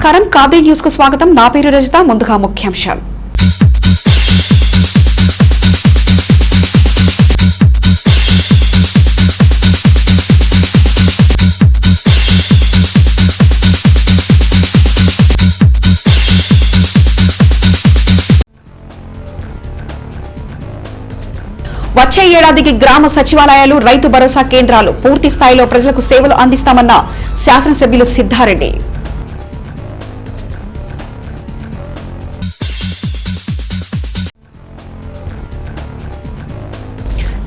నమస్కారం కాదరి న్యూస్ కు స్వాగతం. నా పేరు రజిత. ముందుగా ముఖ్యాంశాలు. వచ్చే ఏడాదికి గ్రామ సచివాలయాలు, రైతు భరోసా కేంద్రాలు పూర్తి స్థాయిలో ప్రజలకు సేవలు అందిస్తామన్న శాసనసభ్యులు సిద్ధారెడ్డి.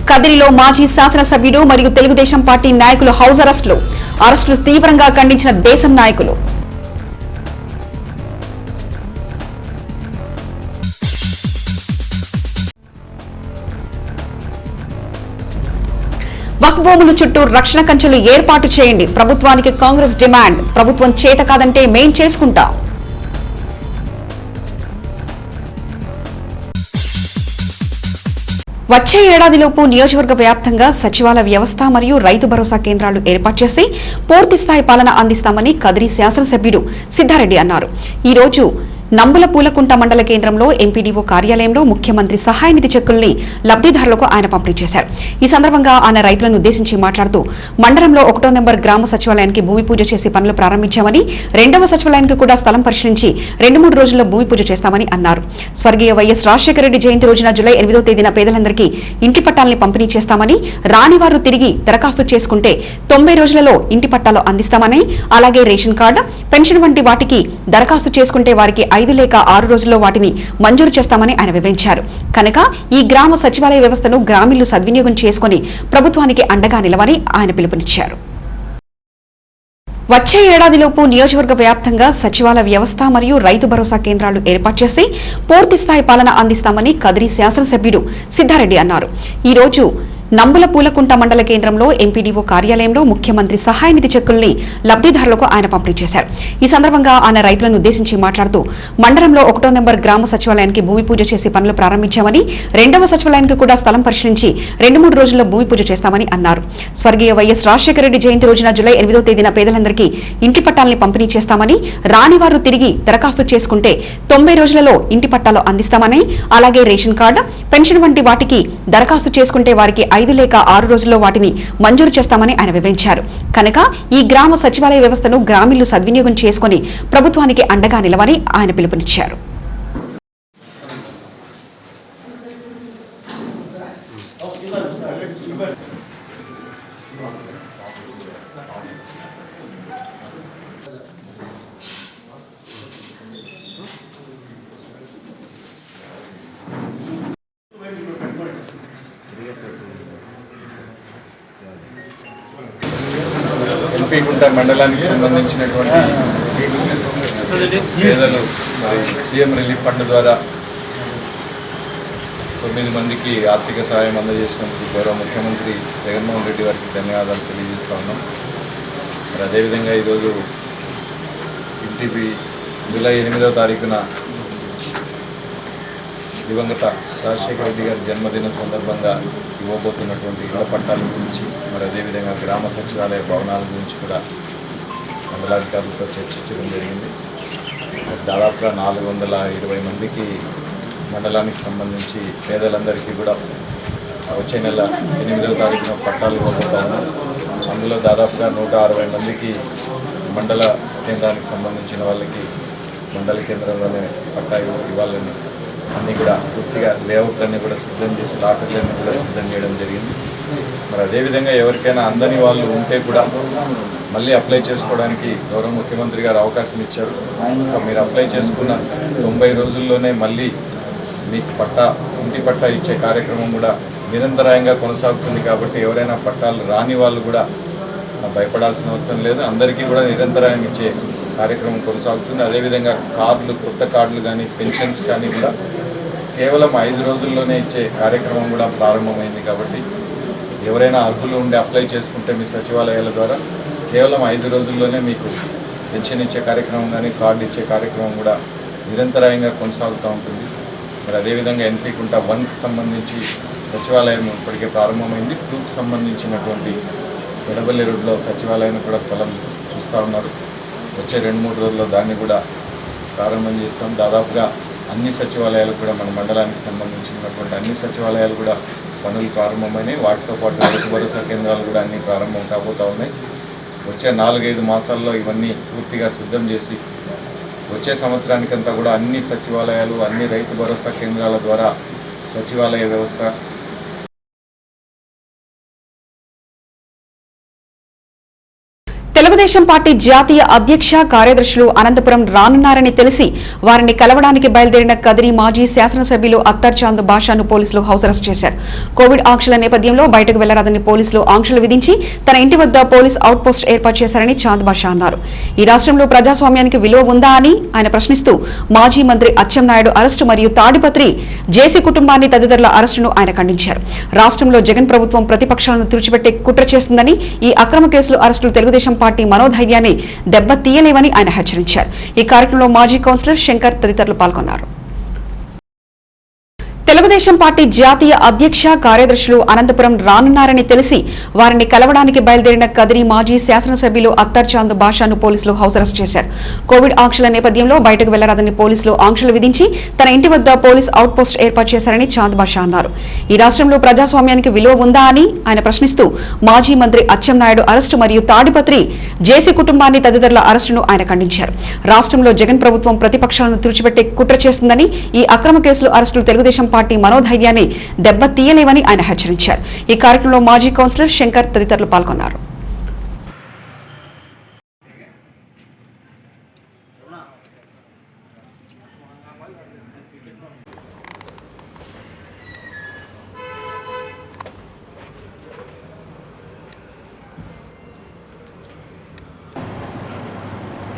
కదిరిలో మాజీ శాసనసభ్యుడు మరియు తెలుగుదేశం పార్టీ నాయకులు హౌస్ అరెస్టులు తీవ్రంగా ఖండించిన దేశం నాయకులు. వక్ఫ్ భూముల చుట్టూ రక్షణ కంచెలు ఏర్పాటు చేయండి. ప్రభుత్వానికి కాంగ్రెస్ డిమాండ్. ప్రభుత్వం చేత కాదంటే మేం చేసుకుంటాం. వచ్చే ఏడాదిలోపు నియోజకవర్గ వ్యాప్తంగా సచివాలయ వ్యవస్థ మరియు రైతు భరోసా కేంద్రాలు ఏర్పాటు చేసి పూర్తిస్థాయి పాలన అందిస్తామని కదిరి శాసనసభ్యుడు సిద్ధారెడ్డి అన్నారు. ఈ రోజు నంబులపూలకుంట మండల కేంద్రంలో ఎంపీడీఓ కార్యాలయంలో ముఖ్యమంత్రి సహాయ నిధి చెక్కుల్ని లబ్దిదారులకు ఆయన పంపిణీ చేశారు. ఈ సందర్భంగా ఆయన రైతులను ఉద్దేశించి మాట్లాడుతూ మండలంలో 1వ నెంబర్ గ్రామ సచివాలయానికి భూమి పూజ చేసి పనులు ప్రారంభించామని, 2వ సచివాలయానికి కూడా స్థలం పరిశీలించి 2-3 రోజుల్లో భూమి పూజ చేస్తామని అన్నారు. స్వర్గీయ వైఎస్ రాజశేఖర రెడ్డి జయంతి రోజున జూలై 8వ తేదీన పేదలందరికీ ఇంటి పట్టాలని పంపిణీ చేస్తామని, రాని వారు తిరిగి దరఖాస్తు చేసుకుంటే 90 రోజులలో ఇంటి పట్టాలు అందిస్తామని, అలాగే రేషన్ కార్డు, పెన్షన్ వంటి వాటికి దరఖాస్తు చేసుకుంటే వారికి 5 లేక 6 రోజుల్లో వాటిని మంజూరు చేస్తామని ఆయన వివరించారు. కనుక ఈ గ్రామ సచివాలయ వ్యవస్థను గ్రామీణులు సద్వినియోగం చేసుకుని ప్రభుత్వానికి అండగా నిలవని ఆయన పిలుపునిచ్చారు. వచ్చే ఏడాదిలోపు నియోజకవర్గ వ్యాప్తంగా సచివాలయ వ్యవస్థ మరియు రైతు భరోసా కేంద్రాలు ఏర్పాటు చేసి పూర్తిస్థాయి పాలన అందిస్తామని కదిరి శాసనసభ్యుడు సిద్ధారెడ్డి అన్నారు. ఈ రోజు నంబులపూలకుంట మండల కేంద్రంలో ఎంపీడీఓ కార్యాలయంలో ముఖ్యమంత్రి సహాయ నిధి చెక్కుల్ని లబ్దిదారులకు ఆయన పంపిణీ చేశారు. ఈ సందర్భంగా ఆయన రైతులను ఉద్దేశించి మాట్లాడుతూ మండలంలో 1వ నెంబర్ గ్రామ సచివాలయానికి భూమి పూజ చేసి పనులు ప్రారంభించామని, 2వ సచివాలయానికి కూడా స్థలం పరిశీలించి 2-3 రోజుల్లో భూమి పూజ చేస్తామని అన్నారు. స్వర్గీయ వైఎస్ రాజశేఖర రెడ్డి జయంతి రోజున జూలై 8వ తేదీన పేదలందరికీ ఇంటి పట్టాలని పంపిణీ చేస్తామని, రాని వారు తిరిగి దరఖాస్తు చేసుకుంటే 90 రోజులలో ఇంటి పట్టాలు అందిస్తామని, అలాగే రేషన్ కార్డు, పెన్షన్ వంటి వాటికి దరఖాస్తు చేసుకుంటే వారికి 5 లేక 6 రోజుల్లో వాటిని మంజూరు చేస్తామని ఆయన వివరించారు. కనుక ఈ గ్రామ సచివాలయ వ్యవస్థను గ్రామీణులు సద్వినియోగం చేసుకుని ప్రభుత్వానికి అండగా నిలవని ఆయన పిలుపునిచ్చారు. ఎంపీగుంట మండలానికి సంబంధించినటువంటి పేదలు మరి సీఎం రిలీఫ్ ఫండ్ ద్వారా 9 మందికి ఆర్థిక సహాయం అందజేసినందుకు గౌరవ ముఖ్యమంత్రి జగన్మోహన్ రెడ్డి వారికి ధన్యవాదాలు తెలియజేస్తూ ఉన్నాం. మరి అదేవిధంగా ఈరోజు జూలై 8వ తారీఖున దివంగత రాజశేఖర రెడ్డి గారి జన్మదినం సందర్భంగా ఇవ్వబోతున్నటువంటి ఇళ్ల పట్టాల గురించి, మరి అదేవిధంగా గ్రామ సచివాలయ భవనాల గురించి కూడా మండలాధికారులతో చర్చించడం జరిగింది. దాదాపుగా 420 మందికి మండలానికి సంబంధించి పేదలందరికీ కూడా వచ్చే నెల 8వ తారీఖున పట్టాలు ఇవ్వబోతాము. అందులో దాదాపుగా 160 మందికి మండల కేంద్రానికి సంబంధించిన వాళ్ళకి మండల కేంద్రంలోనే పట్టా ఇవ్వాలని అన్నీ కూడా పూర్తిగా లేఅవుట్లన్నీ కూడా సిద్ధం చేసి లాటరీలన్నీ కూడా సిద్ధం చేయడం జరిగింది. మరి అదేవిధంగా ఎవరికైనా అందని వాళ్ళు ఉంటే కూడా మళ్ళీ అప్లై చేసుకోవడానికి గౌరవ ముఖ్యమంత్రి గారు అవకాశం ఇచ్చారు. మీరు అప్లై చేసుకున్న 90 రోజుల్లోనే మళ్ళీ మీకు ఇంటి పట్టా ఇచ్చే కార్యక్రమం కూడా నిరంతరాయంగా కొనసాగుతుంది. కాబట్టి ఎవరైనా పట్టాలు రాని వాళ్ళు కూడా భయపడాల్సిన అవసరం లేదు. అందరికీ కూడా నిరంతరాయం ఇచ్చే కార్యక్రమం కొనసాగుతుంది. అదేవిధంగా కొత్త కార్డులు కానీ పెన్షన్స్ కానీ కూడా కేవలం 5 రోజుల్లోనే ఇచ్చే కార్యక్రమం కూడా ప్రారంభమైంది. కాబట్టి ఎవరైనా అర్హులు ఉండి అప్లై చేసుకుంటే మీ సచివాలయాల ద్వారా కేవలం 5 రోజుల్లోనే మీకు పెన్షన్ ఇచ్చే కార్యక్రమం కానీ కార్డు ఇచ్చే కార్యక్రమం కూడా నిరంతరాయంగా కొనసాగుతూ ఉంటుంది. మరి అదేవిధంగా ఎంపీగుంట 1కి సంబంధించి సచివాలయం ఇప్పటికే ప్రారంభమైంది. 2కి సంబంధించినటువంటి ఎడబల్లి రోడ్లో సచివాలయం కూడా స్థలం చూస్తూ ఉన్నారు. వచ్చే 2-3 రోజుల్లో దాన్ని కూడా ప్రారంభం చేస్తాం. దాదాపుగా అన్ని సచివాలయాలు కూడా మన మండలానికి సంబంధించినటువంటి అన్ని సచివాలయాలు కూడా పనులు ప్రారంభమైనాయి. వాటితో పాటు రైతు భరోసా కేంద్రాలు కూడా అన్నీ ప్రారంభం కాబోతూ ఉన్నాయి. వచ్చే 4-5 మాసాల్లో ఇవన్నీ పూర్తిగా సిద్ధం చేసి వచ్చే సంవత్సరానికంతా కూడా అన్ని సచివాలయాలు అన్ని రైతు భరోసా కేంద్రాల ద్వారా సచివాలయ వ్యవస్థ తెలుగుదేశం పార్టీ జాతీయ అధ్యక్ష కార్యదర్శులు అనంతపురం రానున్నారని తెలిసి వారిని కలవడానికి బయలుదేరిన కదిరి మాజీ శాసనసభ్యులు అత్తర్ చాంద్ బాషాను పోలీసులు హౌస్ అరెస్ట్ చేశారు. కోవిడ్ ఆంక్షల నేపథ్యంలో బయటకు వెళ్లరాదని పోలీసులు ఆంక్షలు విధించి తన ఇంటి వద్ద పోలీస్ అవుట్ పోస్ట్ ఏర్పాటు చేశారని చాంద్ బాషా అన్నారు. ఈ రాష్ట్రంలో ప్రజాస్వామ్యానికి విలువ ఉందా అని ఆయన ప్రశ్నిస్తూ మాజీ మంత్రి అచ్చెన్నాయుడు అరెస్టు మరియు తాడిపత్రి జేసీ కుటుంబాన్ని తదితరుల అరెస్టును ఆయన ఖండించారు. రాష్ట్రంలో జగన్ ప్రభుత్వం ప్రతిపక్షాలను తుడిచిపెట్టే కుట్ర చేస్తుందని, ఈ అక్రమ కేసులు అరెస్టులు తెలుగుదేశం పార్టీ మనోధైర్యాన్ని దెబ్బతీయలేవని ఆయన హెచ్చరించారు. ఈ కార్యక్రమంలో మాజీ కౌన్సిలర్ శంకర్ తదితరులు పాల్గొన్నారు. తెలుగుదేశం పార్టీ జాతీయ అధ్యక్ష కార్యదర్శులు అనంతపురం రానున్నారని తెలిసి వారిని కలవడానికి బయలుదేరిన కదిరి మాజీ శాసనసభ్యులు అత్తర్ చాంద్ బాషాను పోలీసులు హౌస్ అరెస్ట్ చేశారు. కోవిడ్ ఆంక్షల నేపథ్యంలో బయటకు వెళ్లరాదని పోలీసులు ఆంక్షలు విధించి తన ఇంటి వద్ద పోలీస్ అవుట్ పోస్ట్ ఏర్పాటు చేశారని చాంద్ బాషా అన్నారు. ఈ రాష్ట్రంలో ప్రజాస్వామ్యానికి విలువ ఉందా అని ఆయన ప్రశ్నిస్తూ మాజీ మంత్రి అచ్చెన్నాయుడు అరెస్టు మరియు తాడిపత్రి జేసీ కుటుంబాన్ని తదితరుల అరెస్టును ఆయన ఖండించారు. రాష్ట్రంలో జగన్ ప్రభుత్వం ప్రతిపక్షాలను తుడిచిపెట్టే కుట్ర చేస్తుందని, ఈ అక్రమ కేసులు అరెస్టులు తెలుగుదేశం పార్టీ మనోధైర్యాన్ని దెబ్బతీయలేవని ఆయన హెచ్చరించారు. ఈ కార్యక్రమంలో మాజీ కౌన్సిలర్ శంకర్ తదితరులు పాల్గొన్నారు.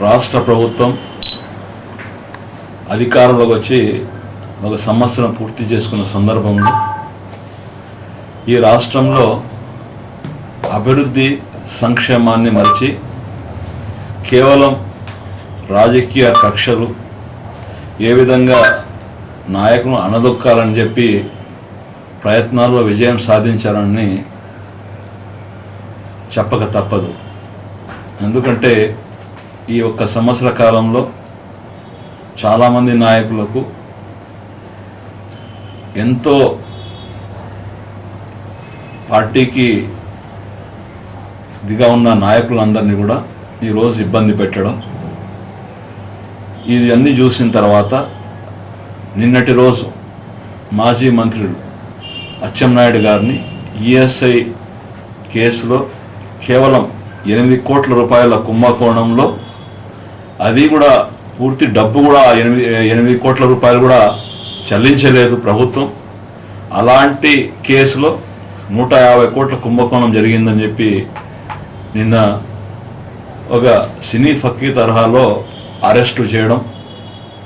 రాష్ట్ర ప్రభుత్వం అధికారంలోకి వచ్చి ఒక సంవత్సరం పూర్తి చేసుకున్న సందర్భంలో ఈ రాష్ట్రంలో అభివృద్ధి సంక్షేమాన్ని మరిచి కేవలం రాజకీయ కక్షలు ఏ విధంగా నాయకులను అణదొక్కాలని చెప్పి ప్రయత్నాల్లో విజయం సాధించారని చెప్పక తప్పదు. ఎందుకంటే ఈ ఒక్క సంవత్సర కాలంలో చాలామంది నాయకులకు ఎంతో పార్టీకి దిగా ఉన్న నాయకులందరినీ కూడా ఈరోజు ఇబ్బంది పెట్టడం, ఇది అన్నీ చూసిన తర్వాత నిన్నటి రోజు మాజీ మంత్రులు అచ్చెన్నాయుడు గారిని ఈఎస్ఐ కేసులో కేవలం 8 కోట్ల రూపాయల కుంభకోణంలో, అది కూడా పూర్తి డబ్బు కూడా 8 కోట్ల రూపాయలు కూడా చెల్లించలేదు ప్రభుత్వం. అలాంటి కేసులో 150 కోట్ల కుంభకోణం జరిగిందని చెప్పి నిన్న ఒక సినీ ఫక్కీ తరహాలో అరెస్టు చేయడం,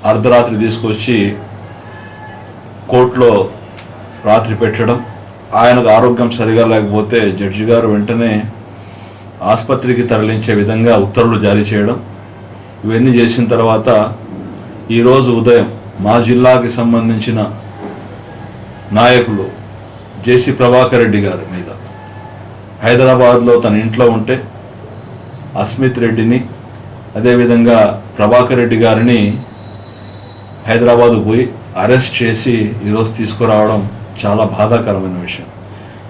అర్ధరాత్రి తీసుకొచ్చి కోర్టులో రాత్రి పెట్టడం, ఆయనకు ఆరోగ్యం సరిగా లేకపోతే జడ్జి గారు వెంటనే ఆసుపత్రికి తరలించే విధంగా ఉత్తర్వులు జారీ చేయడం, ఇవన్నీ చేసిన తర్వాత ఈరోజు ఉదయం మా జిల్లాకి సంబంధించిన నాయకులు జేసీ ప్రభాకర్ రెడ్డి గారి మీద హైదరాబాద్లో తన ఇంట్లో ఉంటే అస్మిత్ రెడ్డిని, అదేవిధంగా ప్రభాకర్ రెడ్డి గారిని హైదరాబాద్ పోయి అరెస్ట్ చేసి ఈరోజు తీసుకురావడం చాలా బాధాకరమైన విషయం.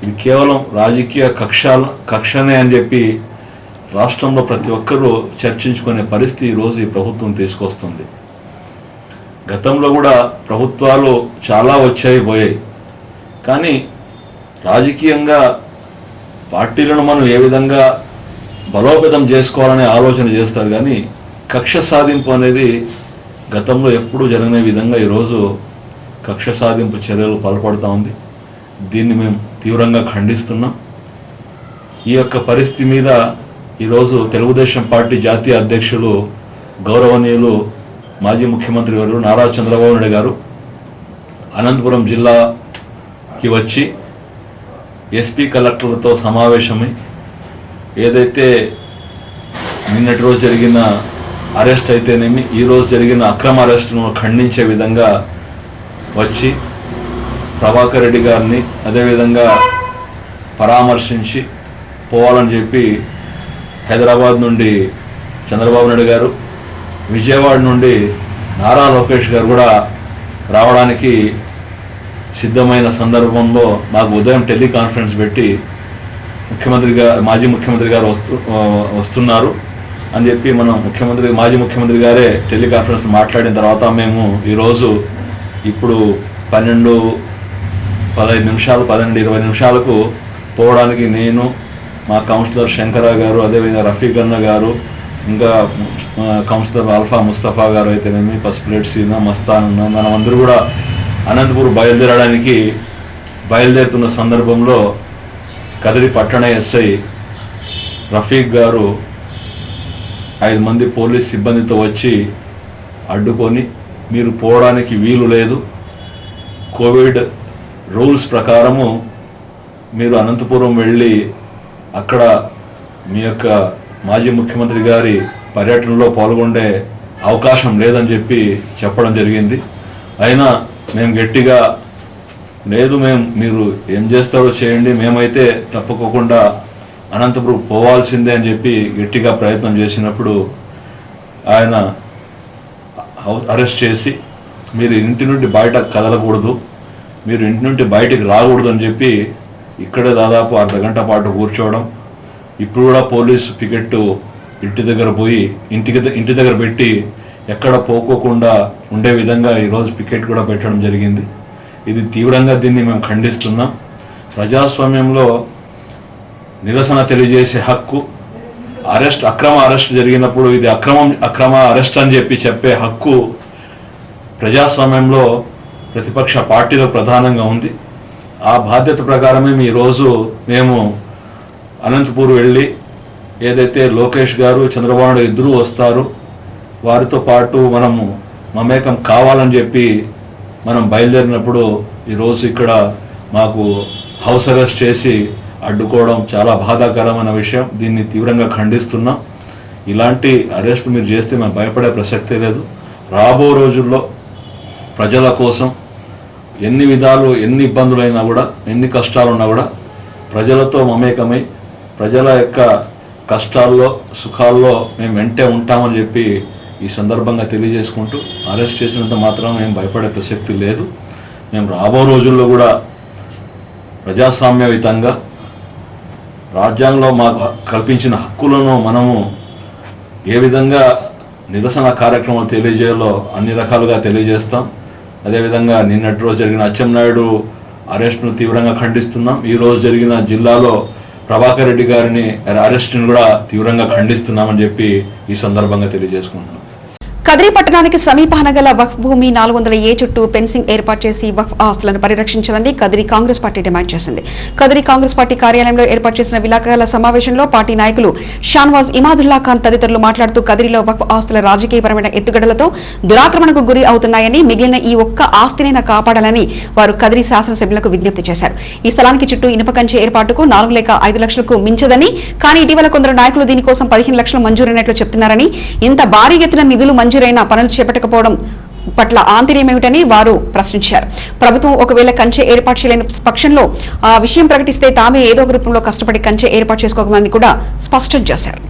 ఇది కేవలం రాజకీయ కక్షనే అని చెప్పి రాష్ట్రంలో ప్రతి ఒక్కరూ చర్చించుకునే పరిస్థితి ఈరోజు ఈ ప్రభుత్వం తీసుకొస్తుంది. గతంలో కూడా ప్రభుత్వాలు చాలా వచ్చాయి పోయాయి, కానీ రాజకీయంగా పార్టీలను మనం ఏ విధంగా బలోపేతం చేసుకోవాలనే ఆలోచన చేస్తారు, కానీ కక్ష సాధింపు అనేది గతంలో ఎప్పుడూ జరగని విధంగా ఈరోజు కక్ష సాధింపు చర్యలు పాల్పడుతూ ఉంది. దీన్ని మేము తీవ్రంగా ఖండిస్తున్నాం. ఈ యొక్క పరిస్థితి మీద ఈరోజు తెలుగుదేశం పార్టీ జాతీయ అధ్యక్షులు గౌరవనీయులు మాజీ ముఖ్యమంత్రి గారు నారా చంద్రబాబు నాయుడు గారు అనంతపురం జిల్లాకి వచ్చి ఎస్పీ కలెక్టర్లతో సమావేశమై ఏదైతే నిన్నటి రోజు జరిగిన అరెస్ట్ అయితేనేమి, ఈరోజు జరిగిన అక్రమ అరెస్టును ఖండించే విధంగా వచ్చి ప్రభాకర్ రెడ్డి గారిని అదేవిధంగా పరామర్శించి పోవాలని చెప్పి హైదరాబాద్ నుండి చంద్రబాబు నాయుడు గారు, విజయవాడ నుండి నారా లోకేష్ గారు కూడా రావడానికి సిద్ధమైన సందర్భంలో నాకు ఉదయం టెలికాన్ఫరెన్స్ పెట్టి మాజీ ముఖ్యమంత్రి గారు వస్తున్నారు అని చెప్పి మాజీ ముఖ్యమంత్రి గారే టెలికాన్ఫరెన్స్ మాట్లాడిన తర్వాత మేము ఈరోజు ఇప్పుడు 12-20 నిమిషాలకు పోవడానికి నేను, మా కౌన్సిలర్ శంకర గారు, అదేవిధంగా రఫీక్ అన్న గారు, ఇంకా కౌన్సిలర్ అల్ఫా ముస్తఫా గారు అయితేనేమి, పసుపులేటి సీనా, మస్తాన్ అన్న, మనమందరూ కూడా అనంతపూర్ బయలుదేరుతున్న సందర్భంలో కదిరి పట్టణ ఎస్ఐ రఫీక్ గారు 5 మంది పోలీస్ సిబ్బందితో వచ్చి అడ్డుకొని, మీరు పోవడానికి వీలు లేదు, కోవిడ్ రూల్స్ ప్రకారము మీరు అనంతపురం వెళ్ళి అక్కడ మీ యొక్క మాజీ ముఖ్యమంత్రి గారి పర్యటనలో పాల్గొనే అవకాశం లేదని చెప్పడం జరిగింది. అయినా మేము గట్టిగా లేదు, మీరు ఏం చేస్తారో చేయండి, మేమైతే తప్పకోకుండా అనంతపురం పోవాల్సిందే అని చెప్పి గట్టిగా ప్రయత్నం చేసినప్పుడు ఆయన అరెస్ట్ చేసి, మీరు ఇంటి నుండి బయట కదలకూడదు, మీరు ఇంటి నుండి బయటికి రాకూడదు అని చెప్పి ఇక్కడే దాదాపు అర్ధగంట పాటు కూర్చోవడం. ఇప్పుడు కూడా పోలీసు పికెట్ ఇంటి దగ్గర పెట్టి ఎక్కడ పోకోకుండా ఉండే విధంగా ఈరోజు పికెట్ కూడా పెట్టడం జరిగింది. ఇది తీవ్రంగా దీన్ని మేము ఖండిస్తున్నాం. ప్రజాస్వామ్యంలో నిరసన తెలియజేసే హక్కు, అక్రమ అరెస్ట్ జరిగినప్పుడు ఇది అక్రమ అరెస్ట్ అని చెప్పే హక్కు ప్రజాస్వామ్యంలో ప్రతిపక్ష పార్టీలో ప్రధానంగా ఉంది. ఆ బాధ్యత ప్రకారమే ఈరోజు మేము అనంతపూర్ వెళ్ళి, ఏదైతే లోకేష్ గారు, చంద్రబాబు నాయుడు ఇద్దరూ వస్తారు, వారితో పాటు మనము మమేకం కావాలని చెప్పి మనం బయలుదేరినప్పుడు ఈరోజు ఇక్కడ మాకు హౌస్ అరెస్ట్ చేసి అడ్డుకోవడం చాలా బాధాకరమైన విషయం. దీన్ని తీవ్రంగా ఖండిస్తున్నాం. ఇలాంటి అరెస్ట్ మీరు చేస్తే మేము భయపడే ప్రసక్తే లేదు. రాబో రోజుల్లో ప్రజల కోసం ఎన్ని ఇబ్బందులైనా కూడా, ఎన్ని కష్టాలున్నా కూడా ప్రజలతో మమేకమై ప్రజల యొక్క కష్టాల్లో సుఖాల్లో మేము వెంటే ఉంటామని చెప్పి ఈ సందర్భంగా తెలియజేసుకుంటూ, అరెస్ట్ చేసినంత మాత్రం మేము భయపడే ప్రసక్తి లేదు. మేము రాబో రోజుల్లో కూడా ప్రజాస్వామ్యయుతంగా రాజ్యాంగంలో మాకు కల్పించిన హక్కులను మనము ఏ విధంగా నిరసన కార్యక్రమాలు తెలియజేయాలో అన్ని రకాలుగా తెలియజేస్తాం. అదేవిధంగా నిన్నటి రోజు జరిగిన అచ్చెన్నాయుడు అరెస్ట్ను తీవ్రంగా ఖండిస్తున్నాం. ఈరోజు జరిగిన జిల్లాలో ప్రభాకర్ రెడ్డి గారిని అరెస్ట్ను కూడా తీవ్రంగా ఖండిస్తున్నామని చెప్పి ఈ సందర్భంగా తెలియజేసుకుంటున్నాం. కదిరి పట్టణానికి సమీపాన గల వక్ఫ్ భూమి 400A చుట్టూ ఫెన్సింగ్ ఏర్పాటు చేసి వక్ఫ్ ఆస్తులను పరిరక్షించాలని కదిరి కాంగ్రెస్ పార్టీ డిమాండ్ చేసింది. కదిరి కాంగ్రెస్ పార్టీ కార్యాలయంలో ఏర్పాటు చేసిన విలేకరుల సమావేశంలో పార్టీ నాయకులు షాన్వాజ్ ఇమాదుల్లా ఖాన్ తదితరులు మాట్లాడుతూ కదిరిలో వక్ఫ్ ఆస్తుల రాజకీయపరమైన ఎత్తుగడలతో దురాక్రమణకు గురి అవుతున్నాయని, మిగిలిన ఈ ఒక్క ఆస్తినైనా కాపాడాలని వారు కదిరి శాసనసభ్యులకు విజ్ఞప్తి చేశారు. ఈ స్థలానికి చుట్టూ ఇనుప కంచె ఏర్పాటుకు 4 లేక 5 లక్షలకు మించదని, కానీ ఇటీవల కొందరు నాయకులు దీనికోసం 15 లక్షలు మంజూరైనట్లు చెప్తున్నారని, ఇంత భారీ ఎత్తున నిధులు మంజూరైన పనులు చేపట్టకపోవడం పట్ల ఆంతర్యమేమిటని వారు ప్రశ్నించారు. ప్రభుత్వం ఒకవేళ కంచె ఏర్పాటు చేయలేని పక్షంలో ఆ విషయం ప్రకటిస్తే తామే ఏదో ఒక రూపంలో కష్టపడి కంచె ఏర్పాటు చేసుకోగలమని కూడా స్పష్టం చేశారు.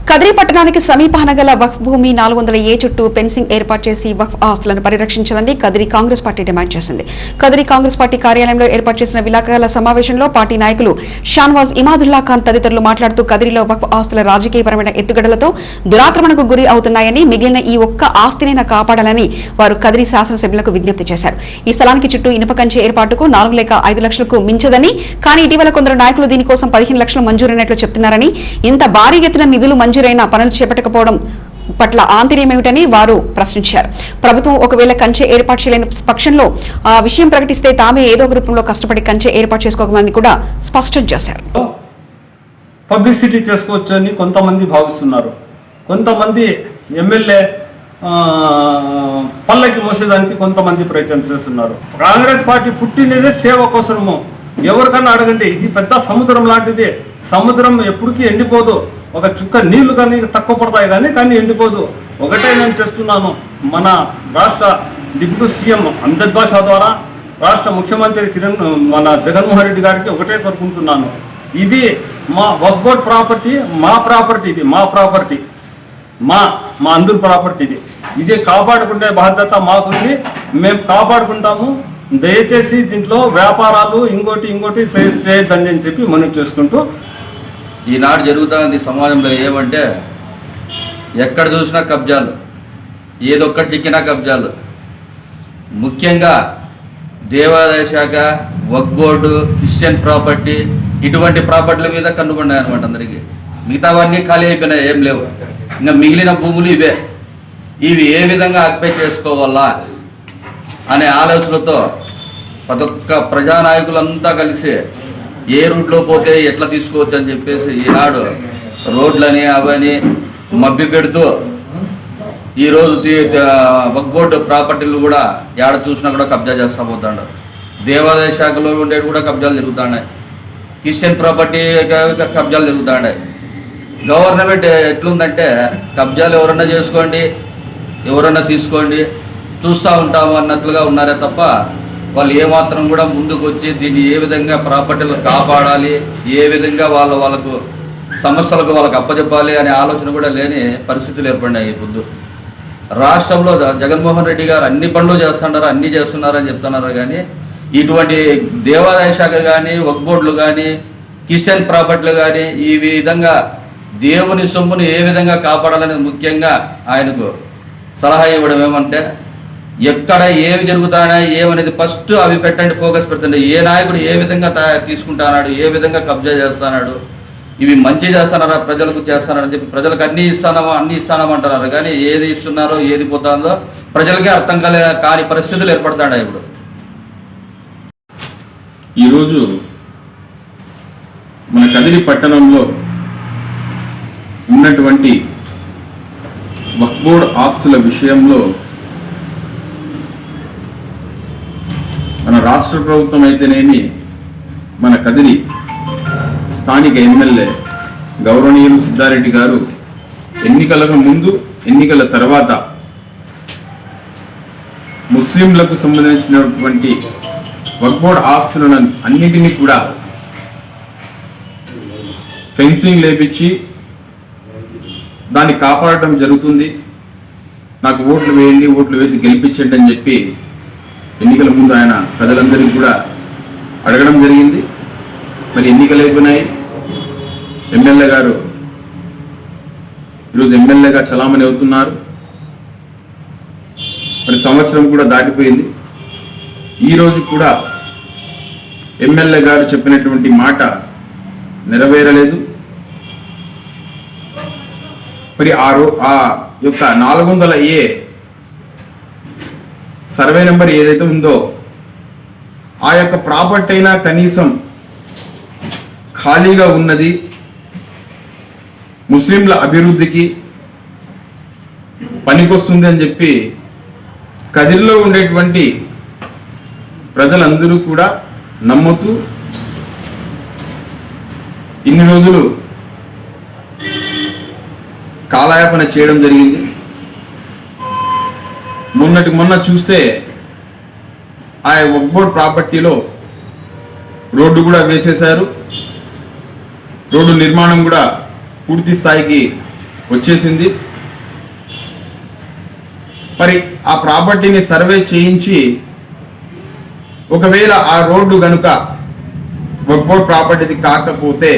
కదిరి పట్టణానికి సమీపాన గల వక్ఫ్ భూమి 400A చుట్టూ ఫెన్సింగ్ ఏర్పాటు చేసి వక్ఫ్ ఆస్తులను పరిరక్షించాలని కదిరి కాంగ్రెస్ పార్టీ డిమాండ్ చేసింది. కదిరి కాంగ్రెస్ పార్టీ కార్యాలయంలో ఏర్పాటు చేసిన విలేకరుల సమావేశంలో పార్టీ నాయకులు షాన్వాజ్ ఇమాదుల్లా ఖాన్ తదితరులు మాట్లాడుతూ కదిరిలో వక్ఫ్ ఆస్తుల రాజకీయపరమైన ఎత్తుగడలతో దురాక్రమణకు గురి అవుతున్నాయని, మిగిలిన ఈ ఒక్క ఆస్తినైనా కాపాడాలని వారు కదిరి శాసనసభ్యులకు విజ్ఞప్తి చేశారు. ఈ స్థలానికి చుట్టూ ఇనుప కంచె ఏర్పాటుకు 4 లేక 5 లక్షలకు మించదని, కానీ ఇటీవల కొందరు నాయకులు దీనికోసం 15 లక్షలు మంజూరైనట్లు చెప్తున్నారని, ఇంత భారీ ఎత్తున నిధులు మంజూరైన పనులు చేపట్టకపోవడం పట్ల ఆంతర్యమేమిటని వారు ప్రశ్నించారు. ప్రభుత్వం ఒకవేళ కంచె ఏర్పాటు చేయలేని పక్షంలో ఆ విషయం ప్రకటిస్తే తామే ఏదో ఒక రూపంలో కష్టపడి కంచె ఏర్పాటు చేసుకోగలమని కూడా స్పష్టం చేశారు. పబ్లిసిటీ చేసుకోవచ్చని కొంతమంది భావిస్తున్నారు. కొంతమంది ఎమ్మెల్యే పల్లకి మోసేదానికి కొంతమంది ప్రయత్నం చేస్తున్నారు. కాంగ్రెస్ పార్టీ పుట్టినదే సేవ కోసము. ఎవరికన్నా అడగండి, ఇది పెద్ద సముద్రం లాంటిది. సముద్రం ఎప్పటికీ ఎండిపోదు. ఒక చుక్క నీళ్లు కానీ తక్కువ పడతాయి కానీ ఎండిపోదు. ఒకటే నేను చేస్తున్నాను, మన రాష్ట్ర డిప్యూటీ సీఎం అంజద్ బాషా ద్వారా రాష్ట్ర ముఖ్యమంత్రి మన జగన్మోహన్ రెడ్డి గారికి ఒకటే కోరుకుంటున్నాను, ఇది మా వక్ఫ్ బోర్డ్ ప్రాపర్టీ, మా ప్రాపర్టీ, ఇది మా ప్రాపర్టీ, మా అందరి ప్రాపర్టీ. ఇది కాపాడుకునే బాధ్యత మాకుంది, మేము కాపాడుకుంటాము. దయచేసి దీంట్లో వ్యాపారాలు ఇంకోటి చేయొద్దని అని చెప్పి మనం చేసుకుంటూ ఈనాడు జరుగుతుంది సమాజంలో ఏమంటే ఎక్కడ చూసినా కబ్జాలు, ఏదొక్కటి చిక్కినా కబ్జాలు. ముఖ్యంగా దేవాదాయ శాఖ, వక్ఫ్ బోర్డు, క్రిస్టియన్ ప్రాపర్టీ, ఇటువంటి ప్రాపర్టీల మీద కన్నుపడినాయి అనమాట అందరికీ. మిగతావన్నీ ఖాళీ అయిపోయినాయి, ఏం లేవు. ఇంకా మిగిలిన భూములు ఇవే. ఇవి ఏ విధంగా ఆక్యుపై చేసుకోవాలా అనే ఆలోచనతో ప్రతి ఒక్క ప్రజానాయకులంతా కలిసి ఏ రూట్లో పోతే ఎట్లా తీసుకోవచ్చు అని చెప్పేసి ఈనాడు రోడ్లని అవని మభ్య పెడుతూ ఈరోజు వక్ఫ్ బోర్డు ప్రాపర్టీలు కూడా ఏడ చూసినా కూడా కబ్జా చేస్తూ పోతాడు. దేవాదాయ శాఖలో ఉండేవి కూడా కబ్జాలు జరుగుతున్నాయి, క్రిస్టియన్ ప్రాపర్టీ కబ్జాలు జరుగుతున్నాయి. గవర్నమెంట్ ఎట్లుందంటే కబ్జాలు ఎవరన్నా చేసుకోండి, ఎవరన్నా తీసుకోండి, చూస్తూ ఉంటాము అన్నట్లుగా ఉన్నారే తప్ప వాళ్ళు ఏమాత్రం కూడా ముందుకు వచ్చి దీన్ని ఏ విధంగా ప్రాపర్టీలు కాపాడాలి, ఏ విధంగా వాళ్ళకు సమస్యలకు వాళ్ళకు అప్పచెప్పాలి అనే ఆలోచన కూడా లేని పరిస్థితులు ఏర్పడినాయి. ఇప్పుడు రాష్ట్రంలో జగన్మోహన్ రెడ్డి గారు అన్ని పనులు చేస్తున్నారు, అన్నీ చేస్తున్నారని చెప్తున్నారు. కానీ ఇటువంటి దేవాదాయ శాఖ కానీ, వక్ఫ్ బోర్డులు కానీ, క్రిస్టియన్ ప్రాపర్టీలు కానీ ఈ విధంగా దేవుని సొమ్మును ఏ విధంగా కాపాడాలని ముఖ్యంగా ఆయనకు సలహా ఇవ్వడం ఏమంటే, ఎక్కడ ఏమి జరుగుతానా ఏమనేది ఫస్ట్ అవి పెట్టండి, ఫోకస్ పెట్టండి. ఏ నాయకుడు ఏ విధంగా తీసుకుంటానాడు, ఏ విధంగా కబ్జా చేస్తున్నాడు, ఇవి మంచి చేస్తున్నారా, ప్రజలకు చేస్తున్నారని చెప్పి ప్రజలకు అన్నీ ఇస్తానామంటున్నారు. కానీ ఏది ఇస్తున్నారో ఏది పోతుందో ప్రజలకే అర్థం కాని పరిస్థితులు ఏర్పడతాయి. ఇప్పుడు ఈరోజు మన కదిరి పట్టణంలో ఉన్నటువంటి వక్ఫ్ బోర్డ్ ఆస్తుల విషయంలో మన రాష్ట్ర ప్రభుత్వం అయితేనేమి, మన కదిరి స్థానిక ఎమ్మెల్యే గౌరవనీయులు సిద్ధారెడ్డి గారు ఎన్నికలకు ముందు, ఎన్నికల తర్వాత ముస్లింలకు సంబంధించినటువంటి వక్ఫ్ బోర్డ్ ఆస్తులను అన్నింటినీ కూడా ఫెన్సింగ్ లేపించి దాన్ని కాపాడటం జరుగుతుంది. నాకు ఓట్లు వేయండి, ఓట్లు వేసి గెలిపించండి అని చెప్పి ఎన్నికల ముందు ఆయన ప్రజలందరికీ కూడా అడగడం జరిగింది. మరి ఎన్నికలు అయిపోయినాయి. ఎమ్మెల్యే గారు ఈరోజు ఎమ్మెల్యేగా చలామణి అవుతున్నారు. మరి సంవత్సరం కూడా దాటిపోయింది. ఈరోజు కూడా ఎమ్మెల్యే గారు చెప్పినటువంటి మాట నెరవేరలేదు. మరి ఆ యొక్క 400A సర్వే నెంబర్ ఏదైతే ఉందో ఆ యొక్క ప్రాపర్టీ అయినా కనీసం ఖాళీగా ఉన్నది, ముస్లింల అభివృద్ధికి పనికొస్తుంది అని చెప్పి కదిరిలో ఉండేటువంటి ప్రజలందరూ కూడా నమ్ముతూ ఇన్ని రోజులు కాలయాపన చేయడం జరిగింది. మొన్న చూస్తే ఆ వక్ఫ్ బోర్డ్ ప్రాపర్టీలో రోడ్డు కూడా వేసేశారు. రోడ్డు నిర్మాణం కూడా పూర్తి స్థాయికి వచ్చేసింది. మరి ఆ ప్రాపర్టీని సర్వే చేయించి ఒకవేళ ఆ రోడ్డు గనుక వక్ఫ్ బోర్డ్ ప్రాపర్టీది కాకపోతే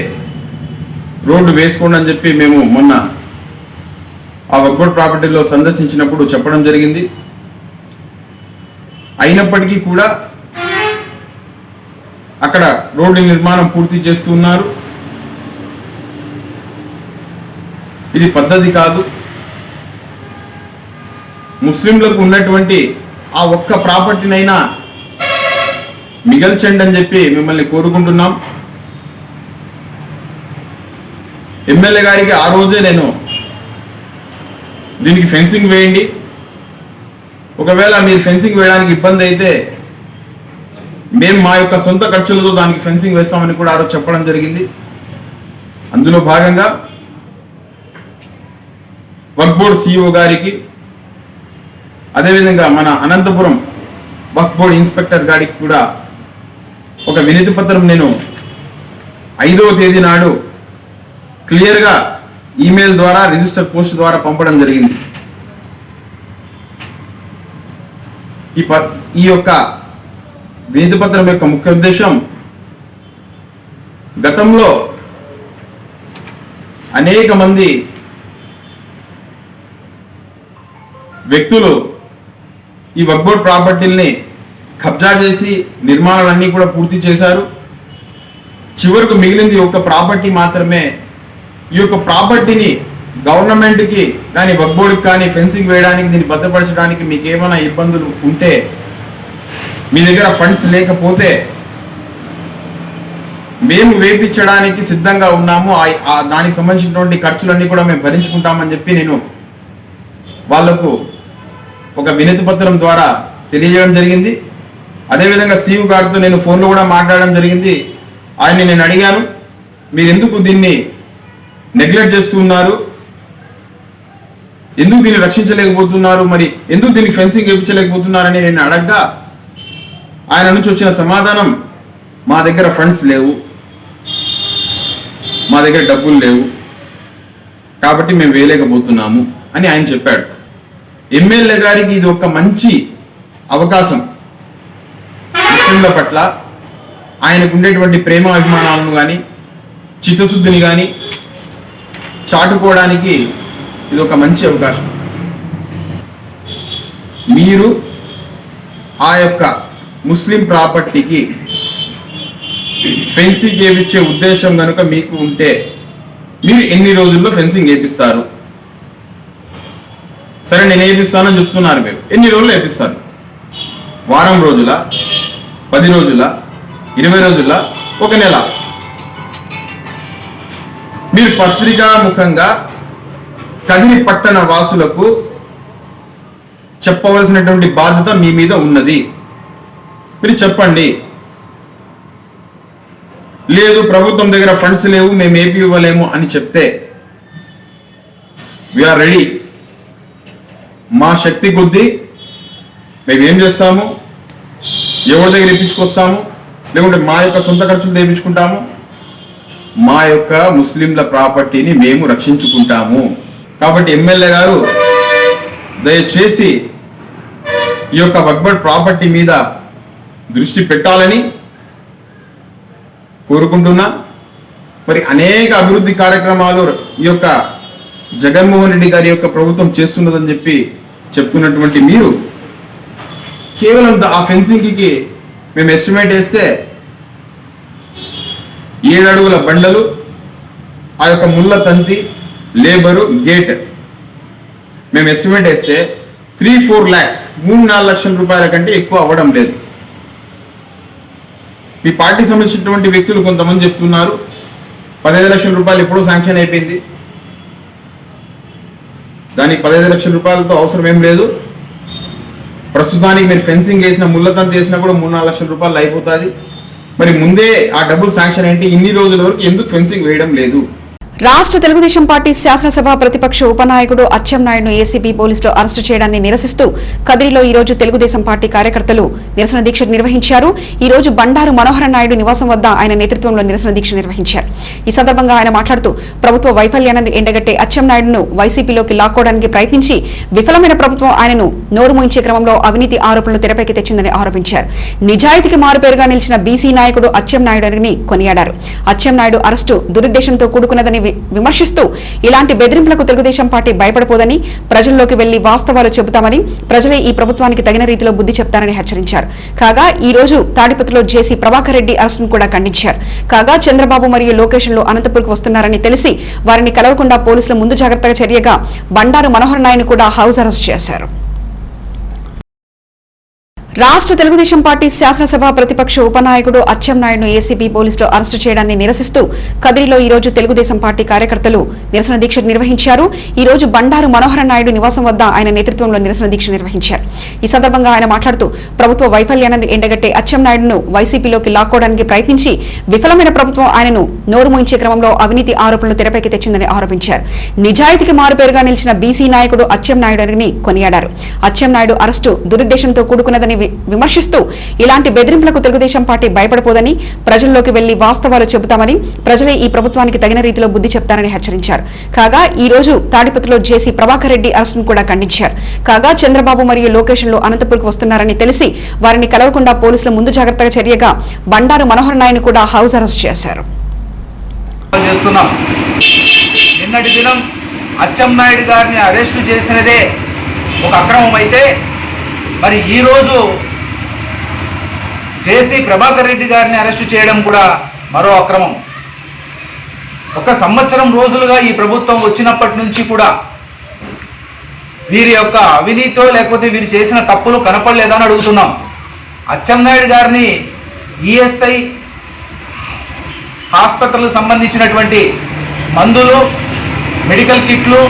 రోడ్డు వేసుకోండి అని చెప్పి మేము మొన్న ఆ వక్ఫ్ బోర్డ్ ప్రాపర్టీలో సందర్శించినప్పుడు చెప్పడం జరిగింది. అయినప్పటికీ కూడా అక్కడ రోడ్డు నిర్మాణం పూర్తి చేస్తున్నారు. ఇది పద్ధతి కాదు. ముస్లింలకు ఉన్నటువంటి ఆ ఒక్క ప్రాపర్టీనైనా మిగల్చండి అని చెప్పి మిమ్మల్ని కోరుకుంటున్నాం. ఎమ్మెల్యే గారికి ఆ రోజే నేను దీనికి ఫెన్సింగ్ వేయండి, ఒకవేళ మీరు ఫెన్సింగ్ వేయడానికి ఇబ్బంది అయితే మేము మా యొక్క సొంత ఖర్చులతో దానికి ఫెన్సింగ్ వేస్తామని కూడా ఆ రోజు చెప్పడం జరిగింది. అందులో భాగంగా వక్ఫ్ బోర్డ్ సిఇఓ గారికి, అదేవిధంగా మన అనంతపురం వక్ఫ్ బోర్డ్ ఇన్స్పెక్టర్ గారికి కూడా ఒక వినతి పత్రం నేను 5వ తేదీ నాడు క్లియర్గా ఈమెయిల్ ద్వారా రిజిస్టర్ పోస్ట్ ద్వారా పంపడం జరిగింది. ఈ యొక్క వినతి పత్రం యొక్క ముఖ్య ఉద్దేశం, గతంలో అనేక మంది వ్యక్తులు ఈ వక్ఫ్ బోర్డ్ ప్రాపర్టీల్ని కబ్జా చేసి నిర్మాణాలన్నీ కూడా పూర్తి చేశారు. చివరకు మిగిలింది ఒక ప్రాపర్టీ మాత్రమే. ఈ యొక్క ప్రాపర్టీని గవర్నమెంట్కి కానీ వక్ఫ్ బోర్డుకి కానీ ఫెన్సింగ్ వేయడానికి, దీన్ని భద్రపరచడానికి మీకు ఏమైనా ఇబ్బందులు ఉంటే, మీ దగ్గర ఫండ్స్ లేకపోతే మేము వేయించడానికి సిద్ధంగా ఉన్నాము, దానికి సంబంధించినటువంటి ఖర్చులన్నీ కూడా మేము భరించుకుంటామని చెప్పి నేను వాళ్లకు ఒక వినతి పత్రం ద్వారా తెలియజేయడం జరిగింది. అదేవిధంగా సీఈఓ గారితో నేను ఫోన్లో కూడా మాట్లాడడం జరిగింది. ఆయన్ని నేను అడిగాను, మీరు ఎందుకు దీన్ని నెగ్లెక్ట్ చేస్తున్నారు, ఎందుకు దీన్ని రక్షించలేకపోతున్నారు, మరి ఎందుకు దీనికి ఫెన్సింగ్ వేయించలేకపోతున్నారని నేను అడగ్గా ఆయన నుంచి వచ్చిన సమాధానం, మా దగ్గర ఫండ్స్ లేవు, మా దగ్గర డబ్బులు లేవు, కాబట్టి మేము వేయలేకపోతున్నాము అని ఆయన చెప్పాడు. ఎమ్మెల్యే గారికి ఇది ఒక మంచి అవకాశం, ముస్లింల పట్ల ఆయనకు ఉండేటువంటి ప్రేమ అభిమానాలను కానీ చిత్తశుద్ధిని కానీ చాటుకోవడానికి ఇది ఒక మంచి అవకాశం. మీరు ఆ యొక్క ముస్లిం ప్రాపర్టీకి ఫెన్సింగ్ వేయించే ఉద్దేశం కనుక మీకు ఉంటే మీరు ఎన్ని రోజుల్లో ఫెన్సింగ్ వేపిస్తారు? సరే నేను వేపిస్తానని చెప్తున్నారు, మీరు ఎన్ని రోజులు వేపిస్తారు? వారం రోజుల, 10 రోజుల, 20 రోజుల, 1 నెల? మీరు పత్రికా ముఖంగా కదిరి పట్టణ వాసులకు చెప్పవలసినటువంటి బాధ్యత మీ మీద ఉన్నది. మీరు చెప్పండి. లేదు ప్రభుత్వం దగ్గర ఫండ్స్ లేవు, మేము ఏపీ ఇవ్వలేము అని చెప్తే వీఆర్ రెడీ. మా శక్తి కొద్దీ మేము ఏం చేస్తాము, ఎవరి దగ్గర ఇప్పించుకొస్తాము, లేకుంటే మా యొక్క సొంత ఖర్చులు తెప్పించుకుంటాము, మా యొక్క ముస్లింల ప్రాపర్టీని మేము రక్షించుకుంటాము. కాబట్టి ఎమ్మెల్యే గారు దయచేసి ఈ యొక్క వక్ఫ్ బోర్డ్ ప్రాపర్టీ మీద దృష్టి పెట్టాలని కోరుకుంటున్నా. మరి అనేక అభివృద్ధి కార్యక్రమాలు ఈ యొక్క జగన్మోహన్ రెడ్డి గారి యొక్క ప్రభుత్వం చేస్తున్నదని చెప్పి చెప్తున్నటువంటి మీరు కేవలం ఆ ఫెన్సింగ్కి మేము ఎస్టిమేట్ వేస్తే 7 అడుగుల బండలు, ఆ యొక్క ముళ్ళ తంతి, లేబరు, గేట్ మేము ఎస్టిమేట్ వేస్తే 3-4 lakhs, 3-4 లక్షల రూపాయల కంటే ఎక్కువ అవ్వడం లేదు. మీ పార్టీకి సంబంధించినటువంటి వ్యక్తులు కొంతమంది చెప్తున్నారు 15 లక్షల రూపాయలు ఎప్పుడో శాంక్షన్ అయిపోయింది, దానికి 15 లక్షల రూపాయలతో అవసరం ఏం లేదు. ప్రస్తుతానికి మీరు ఫెన్సింగ్ వేసిన, ముళ్ళతంత వేసినా కూడా 3-4 లక్షల రూపాయలు అయిపోతుంది. మరి ముందే ఆ డబ్బులు శాంక్షన్ ఏంటి, ఇన్ని రోజుల వరకు ఎందుకు ఫెన్సింగ్ వేయడం లేదు? రాష్ట్ర తెలుగుదేశం పార్టీ శాసనసభ ప్రతిపక్ష ఉపనాయకుడు అచ్చెన్నాయుడును ఏసీబీ పోలీసులు అరెస్టు చేయడాన్ని నిరసిస్తూ కదిరిలో ఈ రోజు తెలుగుదేశం పార్టీ కార్యకర్తలు నిరసన దీక్ష నిర్వహించారు. ఈ రోజు బండారు మనోహర నాయుడు నివాసం వద్ద ఆయన నేతృత్వంలో నిరసన దీక్ష నిర్వహించారు. ఈ సందర్భంగా ఆయన మాట్లాడుతూ ప్రభుత్వ వైఫల్యాన్ని ఎండగట్టే అచ్చెన్నాయుడును వైసీపీలోకి లాక్కోవడానికి ప్రయత్నించి విఫలమైన ప్రభుత్వం ఆయనను నోరు మూయించే క్రమంలో అవినీతి ఆరోపణలు తెరపైకి తెచ్చిందని ఆరోపించారు. నిజాయితీకి మారుపేరుగా నిలిచిన బీసీ నాయకుడు అచ్చెన్నాయుడుని కొనియాడారు. అచ్చెన్నాయుడు అరెస్టు దురుద్దేశంతో కూడుకున్నదని విమర్శిస్తూ ఇలాంటి బెదిరింపులకు తెలుగుదేశం పార్టీ భయపడిపోదని, ప్రజల్లోకి వెళ్లి వాస్తవాలు చెబుతామని, ప్రజలే ఈ ప్రభుత్వానికి తగిన రీతిలో బుద్ధి చెప్తారని హెచ్చరించారు. కాగా ఈ రోజు తాడిపత్రిలో జేసీ ప్రభాకర్ రెడ్డి అరెస్టును కూడా ఖండించారు. కాగా చంద్రబాబు మరియు లోకేష్లు అనంతపురంకు వస్తున్నారని తెలిసి వారిని కలవకుండా పోలీసులు ముందు జాగ్రత్తగా చర్యగా బండారు మనోహర్ నాయుడును కూడా హౌస్ అరెస్ట్ చేశారు. రాష్ట్ర తెలుగుదేశం పార్టీ శాసనసభ ప్రతిపక్ష ఉపనాయకుడు అచ్చెన్నాయుడును ఏసీబీ పోలీసులు అరెస్టు చేయడాన్ని నిరసిస్తూ కదిరిలో ఈ రోజు తెలుగుదేశం పార్టీ కార్యకర్తలు నిరసన దీక్ష నిర్వహించారు. ఈ రోజు బండారు మనోహర నాయుడు నివాసం వద్ద ఆయన నేతృత్వంలో నిరసన దీక్ష నిర్వహించారు. ఈ సందర్భంగా ఆయన మాట్లాడుతూ ప్రభుత్వ వైఫల్యాన్ని ఎండగట్టే అచ్చెన్నాయుడును వైసీపీలోకి లాక్కోవడానికి ప్రయత్నించి విఫలమైన ప్రభుత్వం ఆయనను నోరు మూయించే క్రమంలో అవినీతి ఆరోపణలు తెరపైకి తెచ్చిందని ఆరోపించారు. నిజాయితీకి మారుపేరుగా నిలిచిన బీసీ నాయకుడు అచ్చెన్నాయుడుని కొనియాడారు. అచ్చెన్నాయుడు అరెస్టు దురుద్దేశంతో కూడుకున్నదని విమర్శిస్తూ ఇలాంటి బెదిరింపులకు తెలుగుదేశం పార్టీ భయపడిపోదని, ప్రజల్లోకి వెళ్లి వాస్తవాలు చెబుతామని, ప్రజలే ఈ ప్రభుత్వానికి తగిన రీతిలో బుద్ధి చెప్తారని హెచ్చరించారు. కాగా ఈ రోజు తాడిపత్రిలో జేసీ ప్రభాకర్ రెడ్డి అరెస్టును కూడా ఖండించారు. కాగా చంద్రబాబు మరియు లోకేష్లు అనంతపురంకు వస్తున్నారని తెలిసి వారిని కలవకుండా పోలీసులు ముందు జాగ్రత్తగా చర్యగా బండారు మనోహర్ నాయని కూడా హౌస్ అరెస్ట్ చేశారు. నిన్నటి దినం అచ్చెన్నాయుడు గారిని అరెస్టు చేసినదే ఒక అక్రమం అయితే, మరి ఈరోజు జేసీ ప్రభాకర్ రెడ్డి గారిని అరెస్టు చేయడం కూడా మరో అక్రమం. ఒక సంవత్సరం రోజులుగా ఈ ప్రభుత్వం వచ్చినప్పటి నుంచి కూడా వీరి యొక్క అవినీతో లేకపోతే వీరు చేసిన తప్పులు కనపడలేదని అడుగుతున్నాం. అచ్చెన్నాయుడు గారిని ఈఎస్ఐ హాస్పిటల్కు సంబంధించినటువంటి మందులు, మెడికల్ కిట్లు,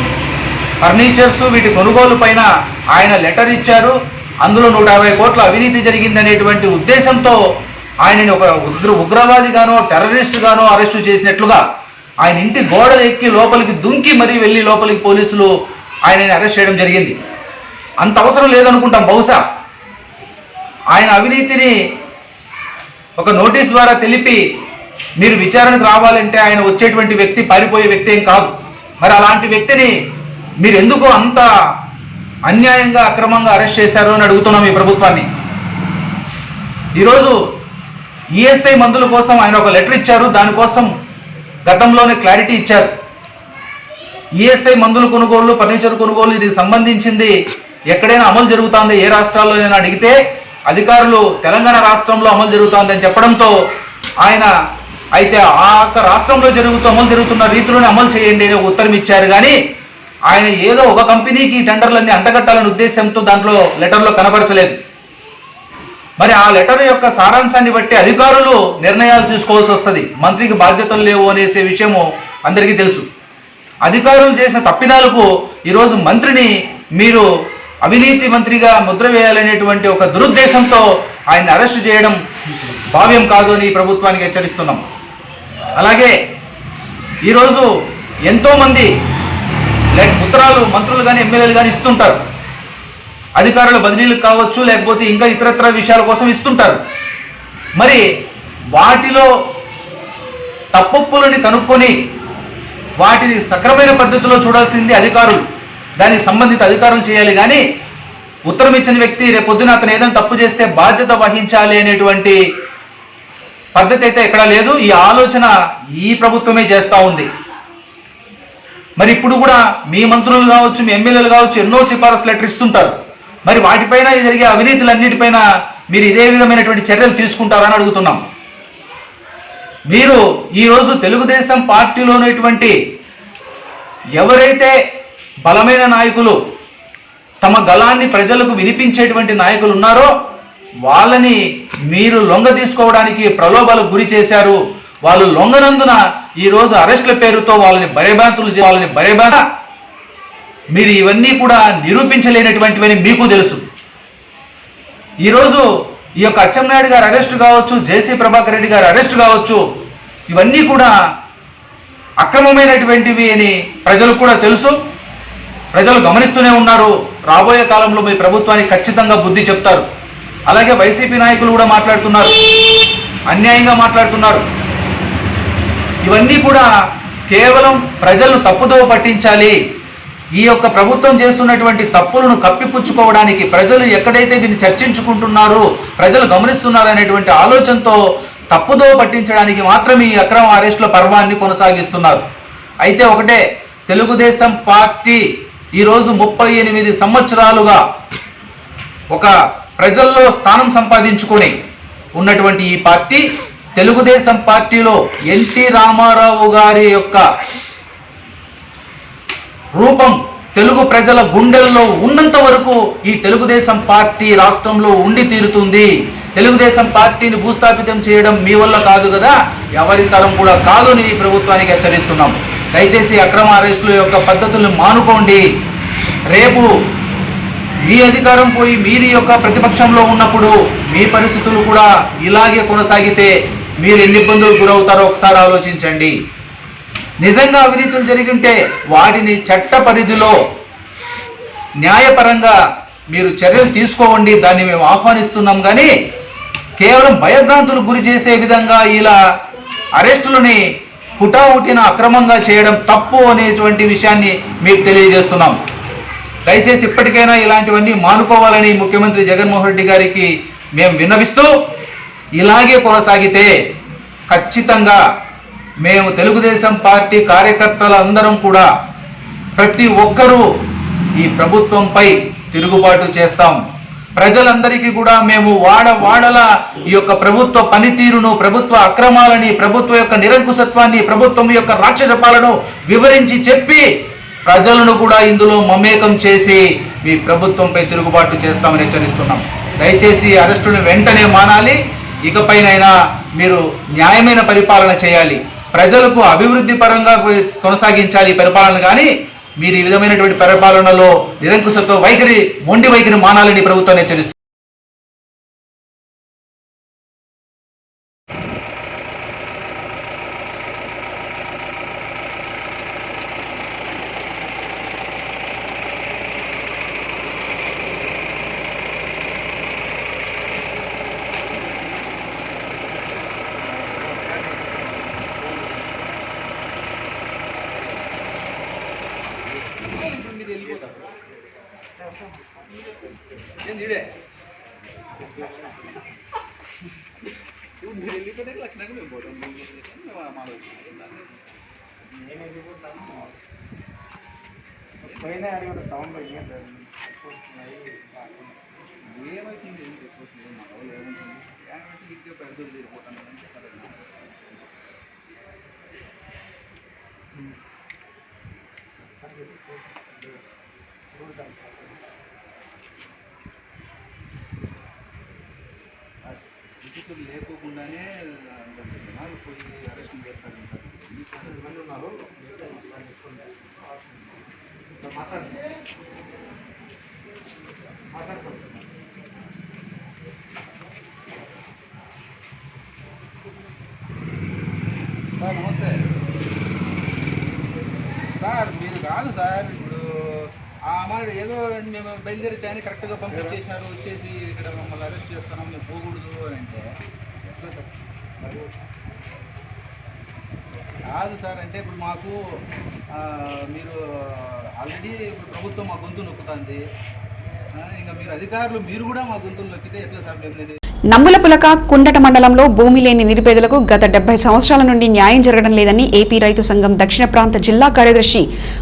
ఫర్నిచర్స్ వీటి కొనుగోలు పైన ఆయన లెటర్ ఇచ్చారు. అందులో 150 కోట్ల అవినీతి జరిగిందనేటువంటి ఉద్దేశంతో ఆయనని ఒక ఉగ్రవాదిగానో టెర్రరిస్టుగానో అరెస్టు చేసినట్లుగా ఆయన ఇంటి గోడలు ఎక్కి లోపలికి దుంకి మరీ వెళ్ళి లోపలికి పోలీసులు ఆయనని అరెస్ట్ చేయడం జరిగింది. అంత అవసరం లేదనుకుంటాం. బహుశా ఆయన అవినీతిని ఒక నోటీస్ ద్వారా తెలిపి మీరు విచారణకు రావాలంటే ఆయన వచ్చేటువంటి వ్యక్తి పారిపోయే వ్యక్తి ఏం కాదు. మరి అలాంటి వ్యక్తిని మీరు ఎందుకు అంత అన్యాయంగా అక్రమంగా అరెస్ట్ చేశారు అని అడుగుతున్నాం ఈ ప్రభుత్వాన్ని. ఈరోజు ఈఎస్ఐ మందుల కోసం ఆయన ఒక లెటర్ ఇచ్చారు. దానికోసం గతంలోనే క్లారిటీ ఇచ్చారు. ఈఎస్ఐ మందుల కొనుగోలు, ఫర్నిచర్ కొనుగోలు ఇది సంబంధించింది ఎక్కడైనా అమలు జరుగుతుందో, ఏ రాష్ట్రాల్లో అయినా అడిగితే అధికారులు తెలంగాణ రాష్ట్రంలో అమలు జరుగుతుందని చెప్పడంతో ఆయన అయితే ఆ యొక్క రాష్ట్రంలో అమలు జరుగుతున్న రీతిలోనే అమలు చేయండి అని ఉత్తరం ఇచ్చారు. కానీ ఆయన ఏదో ఒక కంపెనీకి టెండర్లన్నీ అంటగట్టాలనే ఉద్దేశంతో దాంట్లో లెటర్లో కనబరచలేదు. మరి ఆ లెటర్ యొక్క సారాంశాన్ని బట్టి అధికారులు నిర్ణయాలు తీసుకోవాల్సి వస్తుంది. మంత్రికి బాధ్యతలు లేవు అనేసే విషయము అందరికీ తెలుసు. అధికారులు చేసిన తప్పిదాలకు ఈరోజు మంత్రిని మీరు అవినీతి మంత్రిగా ముద్ర వేయాలనేటువంటి ఒక దురుద్దేశంతో ఆయన అరెస్టు చేయడం భావ్యం కాదు అని ప్రభుత్వానికి హెచ్చరిస్తున్నాం. అలాగే ఈరోజు ఎంతోమంది ఉత్తరాలు మంత్రులు కానీ ఎమ్మెల్యేలు కానీ ఇస్తుంటారు. అధికారుల బదిలీలకు కావచ్చు, లేకపోతే ఇంకా ఇతరత్ర విషయాల కోసం ఇస్తుంటారు. మరి వాటిలో తప్పులని కనుక్కొని వాటిని సక్రమైన పద్ధతిలో చూడాల్సింది అధికారులు, దానికి సంబంధిత అధికారులు చేయాలి. కానీ ఉత్తరం ఇచ్చిన వ్యక్తి రేపొద్దున అతను ఏదైనా తప్పు చేస్తే బాధ్యత వహించాలి అనేటువంటి పద్ధతి అయితే ఎక్కడా లేదు. ఈ ఆలోచన ఈ ప్రభుత్వమే చేస్తూ ఉంది. మరి ఇప్పుడు కూడా మీ మంత్రులు కావచ్చు, మీ ఎమ్మెల్యేలు కావచ్చు ఎన్నో సిఫారసు లెటర్ ఇస్తుంటారు. మరి వాటిపైన జరిగే అవినీతులన్నిటిపైన మీరు ఇదే విధమైనటువంటి చర్యలు తీసుకుంటారని అడుగుతున్నాం. మీరు ఈరోజు తెలుగుదేశం పార్టీలోనేటువంటి ఎవరైతే బలమైన నాయకులు, తమ గళాన్ని ప్రజలకు వినిపించేటువంటి నాయకులు ఉన్నారో వాళ్ళని మీరు లొంగ తీసుకోవడానికి ప్రలోభాలకు గురి చేశారు. వాళ్ళు లొంగనందున ఈరోజు అరెస్టుల పేరుతో వాళ్ళని భయభ్రాంత మీరు ఇవన్నీ కూడా నిరూపించలేనటువంటివని మీకు తెలుసు. ఈరోజు ఈ యొక్క అచ్చెన్నాయుడు గారి అరెస్టు కావచ్చు, జేసీ ప్రభాకర్ రెడ్డి గారి అరెస్టు కావచ్చు, ఇవన్నీ కూడా అక్రమమైనటువంటివి అని ప్రజలకు కూడా తెలుసు. ప్రజలు గమనిస్తూనే ఉన్నారు. రాబోయే కాలంలో మీ ప్రభుత్వానికి ఖచ్చితంగా బుద్ధి చెప్తారు. అలాగే వైసీపీ నాయకులు కూడా మాట్లాడుతున్నారు, అన్యాయంగా మాట్లాడుతున్నారు. ఇవన్నీ కూడా కేవలం ప్రజలను తప్పుదోవ పట్టించాలి. ఈ యొక్క ప్రభుత్వం చేస్తున్నటువంటి తప్పులను కప్పిపుచ్చుకోవడానికి, ప్రజలు ఎక్కడైతే దీన్ని చర్చించుకుంటున్నారు, ప్రజలు గమనిస్తున్నారు అనేటువంటి ఆలోచనతో తప్పుదోవ పట్టించడానికి మాత్రమే ఈ అక్రమ అరెస్టుల పర్వాన్ని కొనసాగిస్తున్నారు. అయితే ఒకటే, తెలుగుదేశం పార్టీ ఈరోజు 38 సంవత్సరాలుగా ఒక ప్రజల్లో స్థానం సంపాదించుకొని ఉన్నటువంటి ఈ పార్టీ, తెలుగుదేశం పార్టీలో ఎన్టీ రామారావు గారి యొక్క రూపం తెలుగు ప్రజల గుండెల్లో ఉన్నంత వరకు ఈ తెలుగుదేశం పార్టీ రాష్ట్రంలో ఉండి తీరుతుంది. తెలుగుదేశం పార్టీని భూస్థాపితం చేయడం మీ వల్ల కాదు కదా, ఎవరి తరం కూడా కాదు అని ఈ ప్రభుత్వానికి హెచ్చరిస్తున్నాం. దయచేసి అక్రమ అరెస్టుల యొక్క పద్ధతులను మానుకోండి. రేపు మీ అధికారం పోయి మీరు యొక్క ప్రతిపక్షంలో ఉన్నప్పుడు మీ పరిస్థితులు కూడా ఇలాగే కొనసాగితే మీరు ఎన్ని ఇబ్బందులకు గురవుతారో ఒకసారి ఆలోచించండి. నిజంగా అవినీతులు జరిగింటే వాటిని చట్ట పరిధిలో న్యాయపరంగా మీరు చర్యలు తీసుకోవండి, దాన్ని మేము ఆహ్వానిస్తున్నాం. కానీ కేవలం భయభ్రాంతులకు గురి చేసే విధంగా ఇలా అరెస్టులని హుటాహుటిన అక్రమంగా చేయడం తప్పు అనేటువంటి విషయాన్ని మీకు తెలియజేస్తున్నాం. దయచేసి ఇప్పటికైనా ఇలాంటివన్నీ మానుకోవాలని ముఖ్యమంత్రి జగన్మోహన్ రెడ్డి గారికి మేము విన్నవిస్తూ, ఇలాగే కొనసాగితే ఖచ్చితంగా మేము తెలుగుదేశం పార్టీ కార్యకర్తలందరం కూడా ప్రతి ఒక్కరూ ఈ ప్రభుత్వంపై తిరుగుబాటు చేస్తాం. ప్రజలందరికీ కూడా మేము వాడల ఈ యొక్క ప్రభుత్వ పనితీరును, ప్రభుత్వ అక్రమాలని, ప్రభుత్వం యొక్క నిరంకుశత్వాన్ని, ప్రభుత్వం యొక్క రాక్షస పాలనను వివరించి చెప్పి ప్రజలను కూడా ఇందులో మమేకం చేసి మీ ప్రభుత్వంపై తిరుగుబాటు చేస్తామని హెచ్చరిస్తున్నాం. దయచేసి అరెస్టులను వెంటనే మానాలి. ఇకపైనైనా మీరు న్యాయమైన పరిపాలన చేయాలి, ప్రజలకు అభివృద్ధి పరంగా కొనసాగించాలి పరిపాలన. కానీ మీరు ఈ విధమైనటువంటి పరిపాలనలో నిరంకుశత్వ వైఖరి, మొండి వైఖరి మానాలని ప్రభుత్వాన్ని హెచ్చరిస్తుంది. లేకోకుండానే జనాలు పోయి అరెస్ట్ చేస్తారు. సార్ నమస్తే సార్. మీరు కాదు సార్, ఇప్పుడు ఆ అమ్మాయి ఏదో మేము బయలుదేరి టైం కరెక్ట్గా పంపించేసినారు, వచ్చేసి ఇక్కడ మమ్మల్ని అరెస్ట్ చేస్తున్నాం, మేము పోకూడదు అని అంటే ఎట్లా సార్? కాదు సార్, అంటే ఇప్పుడు మాకు మీరు ఆల్రెడీ ప్రభుత్వం మా గొంతు నొక్కుతుంది, ఇంకా మీరు అధికారులు మీరు కూడా మా గొంతులు నొక్కితే ఎట్లా సార్? మేము నమ్ములపులక కుండట మండలంలో భూమి లేని నిరుపేదలకు గత 70 సంవత్సరాల నుండి న్యాయం జరగడం లేదని ఏపీ రైతు సంఘం దక్షిణ ప్రాంత జిల్లా కార్యదర్శి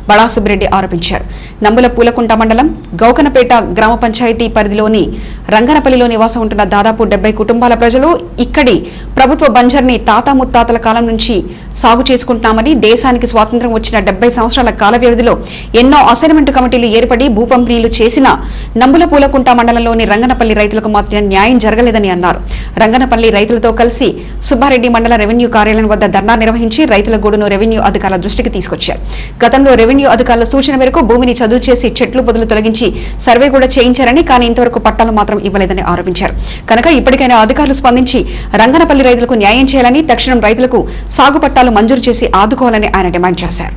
బళాసుబ్బిరెడ్డి ఆరోపించారు. నమ్ములపూలకుంట మండలం గౌకనపేట గ్రామ పంచాయతీ పరిధిలోని రంగనపల్లిలో నివాసం ఉంటున్న దాదాపు 70 కుటుంబాల ప్రజలు ఇక్కడి ప్రభుత్వ బంజర్ని తాత ముత్తాతల కాలం నుంచి సాగు చేసుకుంటున్నామని, దేశానికి స్వాతంత్ర్యం వచ్చిన 70 సంవత్సరాల కాల వ్యవధిలో ఎన్నో అసైన్మెంట్ కమిటీలు ఏర్పడి భూ పంపిణీలు చేసిన నమ్ములపూలకుంట మండలంలోని రంగనపల్లి రైతులకు మాత్రం న్యాయం జరగలేదని అన్నారు. రంగనపల్లి రైతులతో కలిసి సుబ్బారెడ్డి మండల రెవెన్యూ కార్యాలయం వద్ద ధర్నా నిర్వహించి రైతుల గోడును రెవెన్యూ అధికారుల దృష్టికి తీసుకొచ్చారు. గతంలో రెవెన్యూ అధికారుల సూచన మేరకు భూమిని చదువు చేసి చెట్లు పొదలు తొలగించి సర్వే కూడా చేయించారని, కానీ ఇంతవరకు పట్టాలు మాత్రం ఇవ్వలేదని ఆరోపించారు. కనుక ఇప్పటికైనా అధికారులు స్పందించి రంగనపల్లి రైతులకు న్యాయం చేయాలని, తక్షణం రైతులకు సాగు పట్టాలు మంజూరు చేసి ఆదుకోవాలని ఆయన డిమాండ్ చేశారు.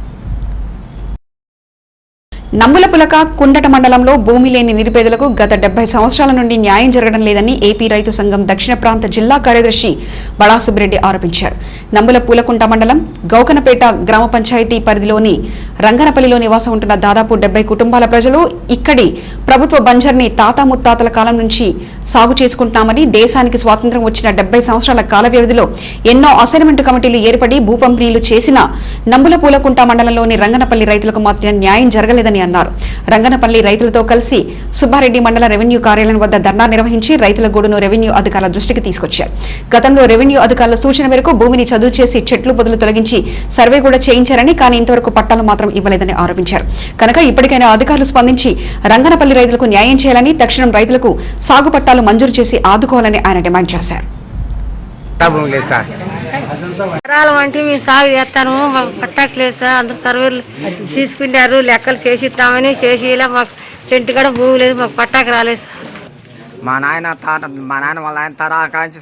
నమ్ములపులక కుండట మండలంలో భూమి లేని నిరుపేదలకు గత 70 సంవత్సరాల నుండి న్యాయం జరగడం లేదని ఏపీ రైతు సంఘం దక్షిణ ప్రాంత జిల్లా కార్యదర్శి బళాసుబ్బిరెడ్డి ఆరోపించారు. నమ్ములపూలకుంట మండలం గౌకనపేట గ్రామ పంచాయతీ పరిధిలోని రంగనపల్లిలో నివాసం ఉంటున్న దాదాపు 70 కుటుంబాల ప్రజలు ఇక్కడి ప్రభుత్వ బంజర్ని తాత ముత్తాతల కాలం నుంచి సాగు చేసుకుంటున్నామని, దేశానికి స్వాతంత్ర్యం వచ్చిన 70 సంవత్సరాల కాల వ్యవధిలో ఎన్నో అసైన్మెంట్ కమిటీలు ఏర్పడి భూ పంపిణీలు చేసిన నమ్ములపూలకుంట మండలంలోని రంగనపల్లి రైతులకు మాత్రం న్యాయం జరగలేదని అన్నారు. రంగనపల్లి రైతులతో కలిసి సుబ్బారెడ్డి మండల రెవెన్యూ కార్యాలయం వద్ద ధర్నా నిర్వహించి రైతుల గోడును రెవెన్యూ అధికారుల దృష్టికి తీసుకొచ్చారు. గతంలో రెవెన్యూ అధికారుల సూచన మేరకు భూమిని చదువు చేసి చెట్లు పొదలు తొలగించి సర్వే కూడా చేయించారని, కానీ ఇంతవరకు పట్టాలు మాత్రం ఇవ్వలేదని ఆరోపించారు. కనుక ఇప్పటికైనా అధికారులు స్పందించి రంగనపల్లి రైతులకు న్యాయం చేయాలని, తక్షణం రైతులకు సాగు పట్టాలు మంజూరు చేసి ఆదుకోవాలని ఆయన డిమాండ్ చేశారు. అంటే మేము సాగు చేస్తాను, మాకు పట్టాకలేదు సార్. అందరూ సర్వేలు తీసుకున్నారు, లెక్కలు చేసి ఇస్తామని చేసి ఇలా మాకు చెంటు కూడా భూమి లేదు, మాకు పట్టాకు రాలేదు సార్. మా నాయన వాళ్ళ ఆయన తరా కాంచి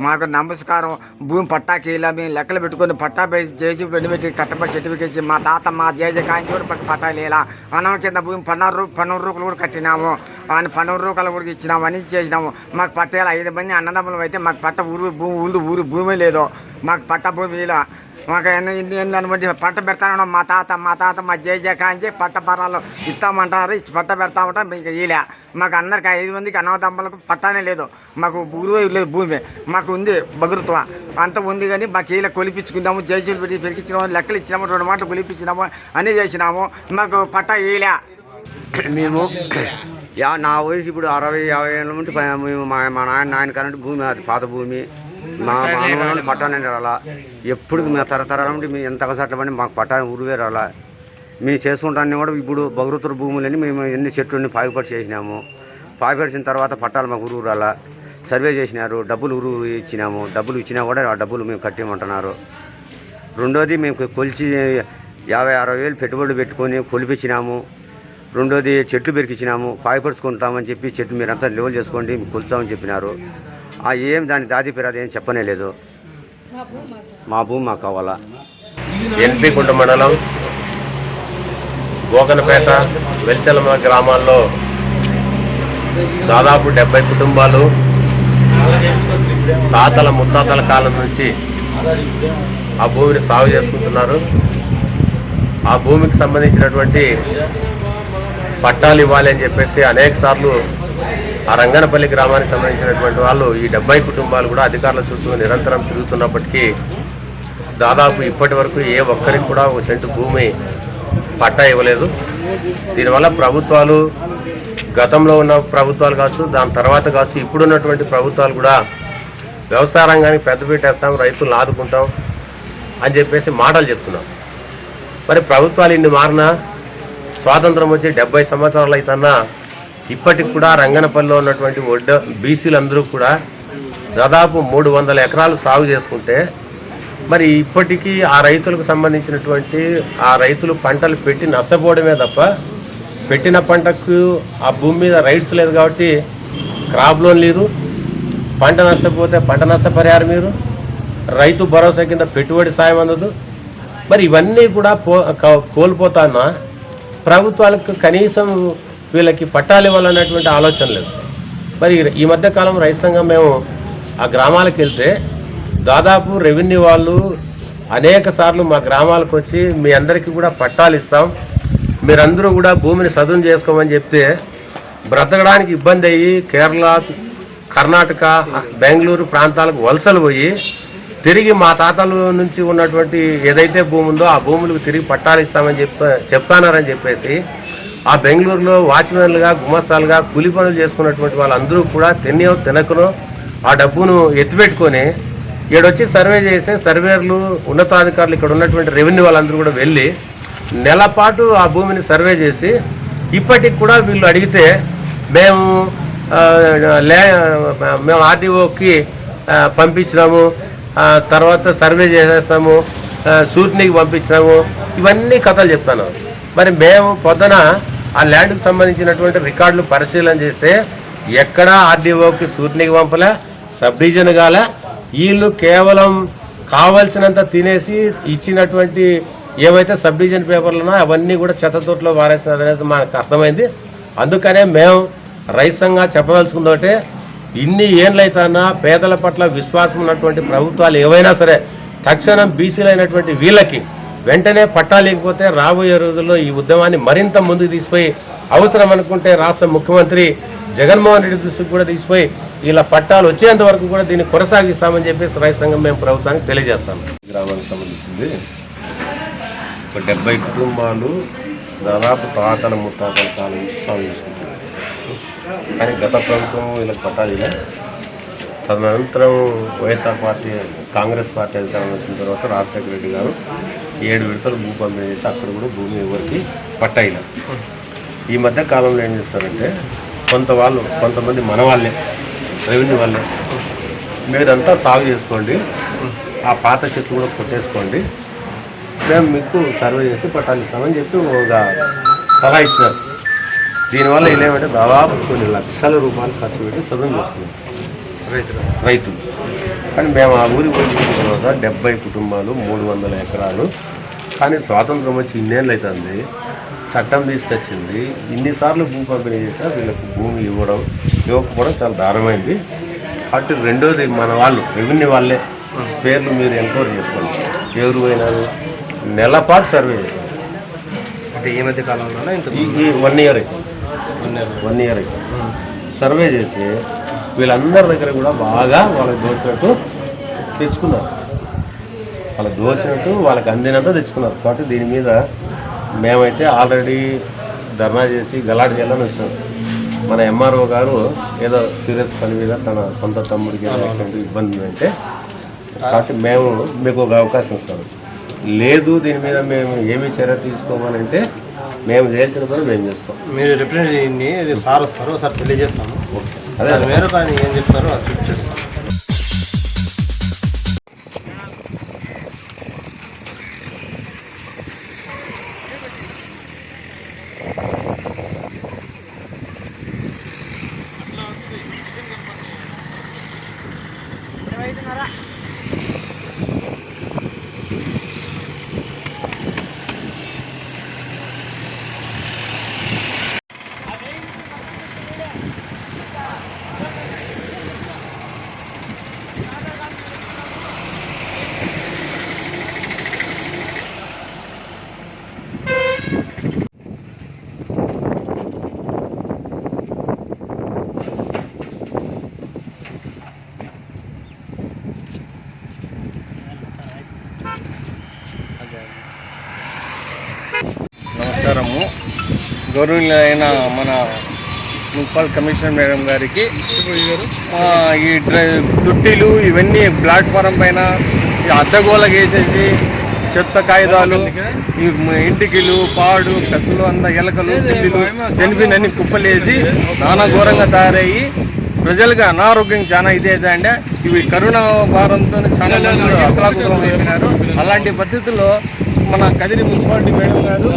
మాకు నమస్కారం. భూమి పట్టాకి ఇలా మేము లెక్కలు పెట్టుకొని పట్టా చేసి పెట్టి కట్టపై సర్టిఫికేట్ మా తాత మా జేజ కాయించి కూడా పట్టాలు ఇలా అన్నం కింద భూమి 12 రూపాయలు కూడా కట్టినాము. అని 12 రూపాయలు కూడా ఇచ్చినాము, అని చేసినాము. మాకు పట్టాలి 5 మంది అన్నదమ్ములు అయితే మాకు పట్ట ఊరు భూమి లేదు, మాకు పట్ట భూమి ఇలా మాకు ఎన్ని పంట పెడతాను. మా తాత మా జేజ కాంచి పట్ట పరాలు ఇస్తామంటారు, పట్ట పెడతా ఉంటాం. మీకు ఇలా మాకు అందరికి 5 మందికి అన్నదమ్ములకు పట్టానే లేదు, మాకు ఊరు లేదు, భూమి మాకు ఉంది బగురుత్వ అంత ఉంది. కానీ మాకు ఇలా కొలిపించుకున్నాము, జేసీలు పెట్టి పెరికిచ్చినాము, లెక్కలు ఇచ్చినాము, 2 మాటలు కొలిపించినాము, అన్నీ చేసినాము. మాకు పట్ట ఇలా మేము నా వయసు ఇప్పుడు 60-50 ఏళ్ళ నుండి మేము మా నాయన కరెంట్ భూమి అది పాత భూమి మా మానవులను పట్టాలని రాలా. ఎప్పుడు మేము తరతరాల నుండి మేము ఎంత కసట్లమని మాకు పట్టాలని ఊరువే రాలా. మేము చేసుకుంటాన్ని కూడా ఇప్పుడు బగురుతుల భూములని మేము ఎన్ని చెట్లని పాగిపడి చేసినాము. పాగిపడిచిన తర్వాత పట్టాలు మాకు ఊరు రాలా. సర్వే చేసినారు, డబ్బులు ఊరు ఇచ్చినాము. డబ్బులు ఇచ్చినా కూడా ఆ డబ్బులు మేము కట్టేయమంటున్నారు. రెండోది మేము కొలిచి 50-60 వేలు పెట్టుబడులు పెట్టుకొని కొలిపించినాము. రెండోది చెట్లు పెరికిచ్చినాము, పాయపరుచుకుంటామని చెప్పి చెట్లు మీరంతా లెవెల్ చేసుకోండి మీకు కొలుస్తామని చెప్పినారు. ఏం దాని దాది పిరాది ఏం చెప్పనే లేదు. మా భూమి మాకు కావాలా. ఎన్పి గుంట మండలం గోకనపేట వెల్చెలమ గ్రామాల్లో దాదాపు 70 కుటుంబాలు తాతల ముత్తాతల కాలం నుంచి ఆ భూమిని సాగు చేసుకుంటున్నారు. ఆ భూమికి సంబంధించినటువంటి పట్టాలు ఇవ్వాలి అని చెప్పేసి అనేక సార్లు ఆ రంగనపల్లి గ్రామానికి సంబంధించినటువంటి వాళ్ళు ఈ 70 కుటుంబాలు కూడా అధికారుల చుట్టూ నిరంతరం తిరుగుతున్నప్పటికీ దాదాపు ఇప్పటి వరకు ఏ ఒక్కరికి కూడా 1 సెంటు భూమి పట్టా ఇవ్వలేదు. దీనివల్ల ప్రభుత్వాలు, గతంలో ఉన్న ప్రభుత్వాలు కావచ్చు, దాని తర్వాత కావచ్చు, ఇప్పుడున్నటువంటి ప్రభుత్వాలు కూడా వ్యవసాయ రంగానికి పెద్దపీట వేస్తాం, రైతులను ఆదుకుంటాం అని చెప్పేసి మాటలు చెప్తున్నాం. మరి ప్రభుత్వాలు ఇన్ని మారినా, స్వాతంత్రం వచ్చి 70 సంవత్సరాలు అవుతున్నా ఇప్పటికి కూడా రంగనపల్లిలో ఉన్నటువంటి బీసీలందరూ కూడా దాదాపు 300 ఎకరాలు సాగు చేసుకుంటే మరి ఇప్పటికీ ఆ రైతులకు సంబంధించినటువంటి ఆ రైతులు పంటలు పెట్టి నష్టపోవడమే తప్ప పెట్టిన పంటకు ఆ భూమి మీద రైట్స్ లేదు. కాబట్టి క్రాప్ లోన్ లేదు, పంట నష్టపోతే పంట నష్టపరిహారం మీరు, రైతు భరోసా కింద పెట్టుబడి సాయం అందదు. మరి ఇవన్నీ కూడా కోల్పోతానా ప్రభుత్వాలకు కనీసం వీళ్ళకి పట్టాలు ఇవ్వాలన్నటువంటి ఆలోచన లేదు. మరి ఈ మధ్య కాలం రైతు సంఘం మేము ఆ గ్రామాలకు వెళ్తే దాదాపు రెవెన్యూ వాళ్ళు అనేక సార్లు మా గ్రామాలకు వచ్చి మీ అందరికీ కూడా పట్టాలు ఇస్తాం, మీరందరూ కూడా భూమిని సదును చేసుకోమని చెప్తే బ్రతకడానికి ఇబ్బంది అయ్యి కేరళ, కర్ణాటక, బెంగళూరు ప్రాంతాలకు వలసలు పోయి తిరిగి మా తాతల నుంచి ఉన్నటువంటి ఏదైతే భూమి ఉందో ఆ భూములకు తిరిగి పట్టాలు ఇస్తామని చెప్తానారని చెప్పేసి ఆ బెంగళూరులో వాచ్మెన్లుగా, గుమస్తాలుగా కూలి పనులు చేసుకున్నటువంటి వాళ్ళందరూ కూడా తినకునో ఆ డబ్బును ఎత్తిపెట్టుకొని ఈడొచ్చి సర్వే చేసే సర్వేర్లు, ఉన్నతాధికారులు, ఇక్కడ ఉన్నటువంటి రెవెన్యూ వాళ్ళందరూ కూడా వెళ్ళి నెలపాటు ఆ భూమిని సర్వే చేసి ఇప్పటికి కూడా వీళ్ళు అడిగితే మేము ఆర్డీఓకి పంపించినాము, తర్వాత సర్వే చేసేస్తాము, సూట్నికి పంపించినాము, ఇవన్నీ కథలు చెప్తాను. మరి మేము పొద్దున ఆ ల్యాండ్కి సంబంధించినటువంటి రికార్డులు పరిశీలన చేస్తే ఎక్కడా ఆర్డీఓకి సూట్నికి పంపలే, సబ్ డివిజన్ కాలే. వీళ్ళు కేవలం కావాల్సినంత తినేసి ఇచ్చినటువంటి ఏవైతే సబ్ డివిజన్ పేపర్లు ఉన్నాయో అవన్నీ కూడా చెత్తతోటలో వారేస్తున్నారు అనేది మనకు అర్థమైంది. అందుకనే మేము రైతు సంఘంగా చెప్పదలుచుకుందంటే ఇన్ని ఏళ్ళైతేనా పేదల పట్ల విశ్వాసం ఉన్నటువంటి ప్రభుత్వాలు ఏవైనా సరే తక్షణం బీసీలైనటువంటి వీళ్ళకి వెంటనే పట్టా లేకపోతే రాబోయే రోజుల్లో ఈ ఉద్యమాన్ని మరింత ముందుకు తీసుకుపోయి అవసరం అనుకుంటే రాష్ట్ర ముఖ్యమంత్రి జగన్మోహన్ రెడ్డి దృష్టికి కూడా తీసుకుపోయి ఇలా పట్టాలు వచ్చేంత వరకు కూడా దీన్ని కొనసాగిస్తామని చెప్పేసి రైతు సంఘం మేము ప్రభుత్వానికి తెలియజేస్తాం. గ్రామానికి సంబంధించింది ఒక 70 కుటుంబాలు దాదాపు తాతల ముత్తాతల కాలం నుంచి సాగు చేసుకుంటున్నారు. కానీ గత ప్రభుత్వం వీళ్ళకి పట్టాలి. తదనంతరం వైఎస్ఆర్ పార్టీ, కాంగ్రెస్ పార్టీ అధికారం వచ్చిన తర్వాత రాజశేఖర రెడ్డి గారు 7 విడతలు భూ పంపిణీ చేసి అక్కడ కూడా భూమి ఎవరికి పట్టాయిన. ఈ మధ్య కాలంలో ఏం చేస్తారంటే కొంతమంది మన వాళ్ళే, రెవెన్యూ వాళ్ళే, మీరంతా సాగు చేసుకోండి, ఆ పాత చెట్లు కూడా కొట్టేసుకోండి, మేము మీకు సర్వే చేసి పట్టాలు ఇస్తామని చెప్పి ఒక సలహా ఇచ్చినారు. దీనివల్ల ఏమంటే దాదాపు కొన్ని లక్షల రూపాయలు ఖర్చు పెట్టి సదును చేసుకున్నారు రైతులు. కానీ మేము ఆ ఊరికి వచ్చిన తర్వాత 70 కుటుంబాలు 300 ఎకరాలు. కానీ స్వాతంత్రం వచ్చి ఇన్నేళ్ళు అవుతుంది, చట్టం తీసుకొచ్చింది, ఇన్నిసార్లు భూ పంపిణీ చేసినా వీళ్ళకు భూమి ఇవ్వకపోవడం చాలా దారుణమైంది. అటు రెండోది మన వాళ్ళు రెవెన్యూ వాళ్ళే పేర్లు మీరు ఎంక్వైరీ చేసుకోండి, ఎవరు పోయినారు, నెలపాటు సర్వే చేశారు. అంటే ఈ మధ్య కాలంలో ఈ 1 ఇయర్ అయితే సర్వే చేసి వీళ్ళందరి దగ్గర కూడా బాగా వాళ్ళకి దోచినట్టు తెచ్చుకున్నారు, వాళ్ళకి అందినంత తెచ్చుకున్నారు. కాబట్టి దీని మీద మేమైతే ఆల్రెడీ ధర్నా చేసి గలాట్ చేయాలని వచ్చాం. మన ఎంఆర్ఓ గారు ఏదో సీరియస్ పని మీద తన సొంత తమ్ముడికి యాక్సిడెంట్ ఇబ్బంది ఉందంటే, కాబట్టి మేము మీకు ఒక అవకాశం ఇస్తాము. లేదు దీని మీద మేము ఏమీ చర్య తీసుకోవాలంటే మేము చేయాల్సిన పని మేము చేస్తాం. మీరు రిప్రజెంటేటివ్ని సార్ వస్తారు, ఒకసారి తెలియజేస్తాము. అదే మీరు కానీ ఏం చెప్తారో అది ఫిట్ చేస్తాం. నమస్కారము. గౌరవనీయులైన మన మున్సిపల్ కమిషనర్ మేడం గారికి ఈ దుట్టిలు ఇవన్నీ ప్లాట్ఫారం పైన అద్దగోళగా వేసేసి చెత్త కాగితాలు, ఈ ఇంటికిలు, పాడు, కత్తులు, ఎలకలు, పిల్లులు చనిపోయినన్ని కుప్పలేసి నానా ఘోరంగా తయారయ్యి ప్రజలకు అనారోగ్యం చాలా ఇదేదండి. ఇవి కరోనా భారంతో చాలా అతలాకుతలం అయిపోయినారు. అలాంటి పరిస్థితుల్లో మన కదిరి మున్సిపాలిటీ మేడం గారు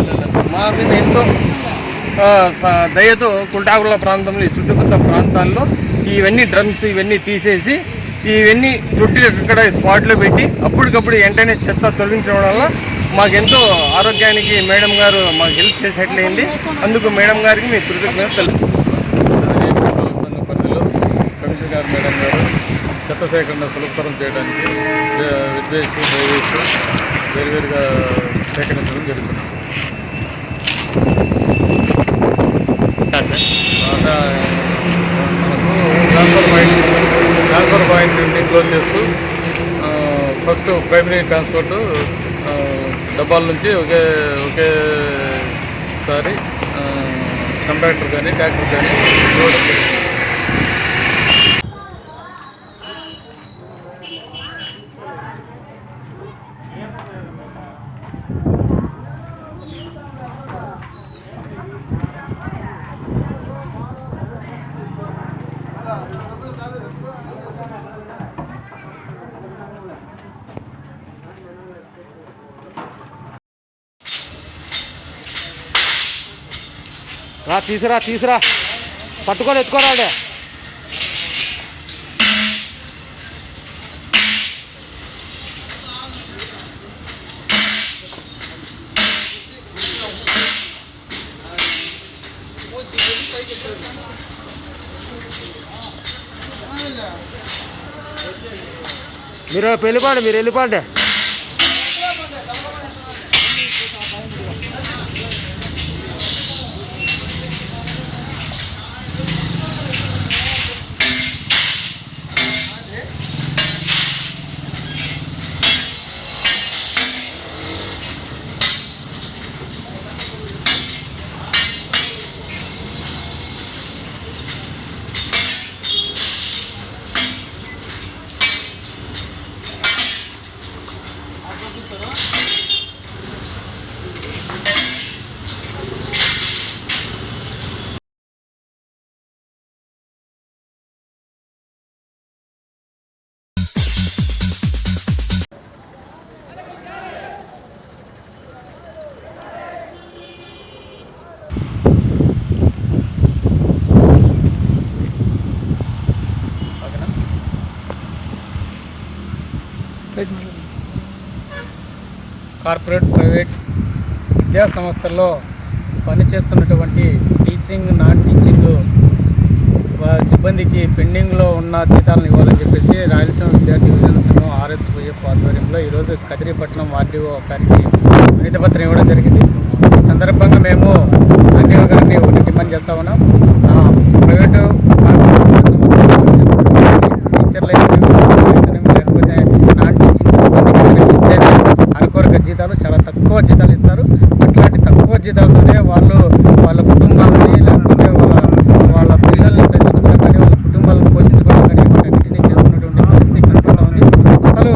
మా మీద ఎంతో దయతో కుల్టాగుల ప్రాంతంలో ఈ చుట్టుపక్కల ప్రాంతాల్లో ఇవన్నీ డ్రమ్స్ ఇవన్నీ తీసేసి ఇవన్నీ చుట్టూ ఇక్కడ స్పాట్లో పెట్టి అప్పటికప్పుడు వెంటనే చెత్త తొలగించడం వల్ల మాకెంతో ఆరోగ్యానికి మేడం గారు మాకు హెల్ప్ చేసేట్లయింది. అందుకు మేడం గారికి మీ కృతజ్ఞత తెలుసు. పరిధిలో కమిషనర్ గారు మేడం గారు చెత్త సేకరణ సులభతరం చేయడానికి విద్వేష్ వేరువేరుగా సేకరించడం జరుగుతుంది. మనకు ట్రాన్స్ఫర్ పాయింట్ని క్లోజ్ చేస్తూ ఫస్ట్ ప్రైమరీ ట్రాన్స్పోర్ట్ డబ్బాల నుంచి ఒకేసారి కంపాక్టర్ కానీ ట్రాక్టర్ కానీ ఇవ్వడం జరుగుతుంది. తీసురా పట్టుకొని ఎత్తుకోరాడే. మీరు వెళ్ళిపోండి. కార్పొరేట్ ప్రైవేట్ విద్యా సంస్థల్లో పనిచేస్తున్నటువంటి టీచింగ్ నాన్ టీచింగ్ సిబ్బందికి పెండింగ్లో ఉన్న జీతాలను ఇవ్వాలని చెప్పేసి రాయలసీమ విద్యార్థి యువజన సంఘం RSYF ఆధ్వర్యంలో ఈరోజు కదిరిపట్నం RDO గారికి వినతిపత్రం ఇవ్వడం జరిగింది. ఈ సందర్భంగా మేము RDO గారిని ఒకటి డిమాండ్ చేస్తా ఉన్నాం. ప్రైవేటు టీచర్లు లేకపోతే నాన్ టీచింగ్ సిబ్బందికి ఇచ్చేది అరకొరక జీతాలు, చాలా తక్కువ జీతాలు ఇస్తారు. అట్లాంటి తక్కువ జీతాలతోనే వాళ్ళు వాళ్ళ కుటుంబాలని లేకపోతే వాళ్ళ పిల్లల్ని చదివించుకోవడం కానీ వాళ్ళ కుటుంబాలను పోషించుకోవడం కానీ వాటన్నింటినీ చేస్తున్నటువంటి పరిస్థితి కనపడుతూ ఉంది. అసలు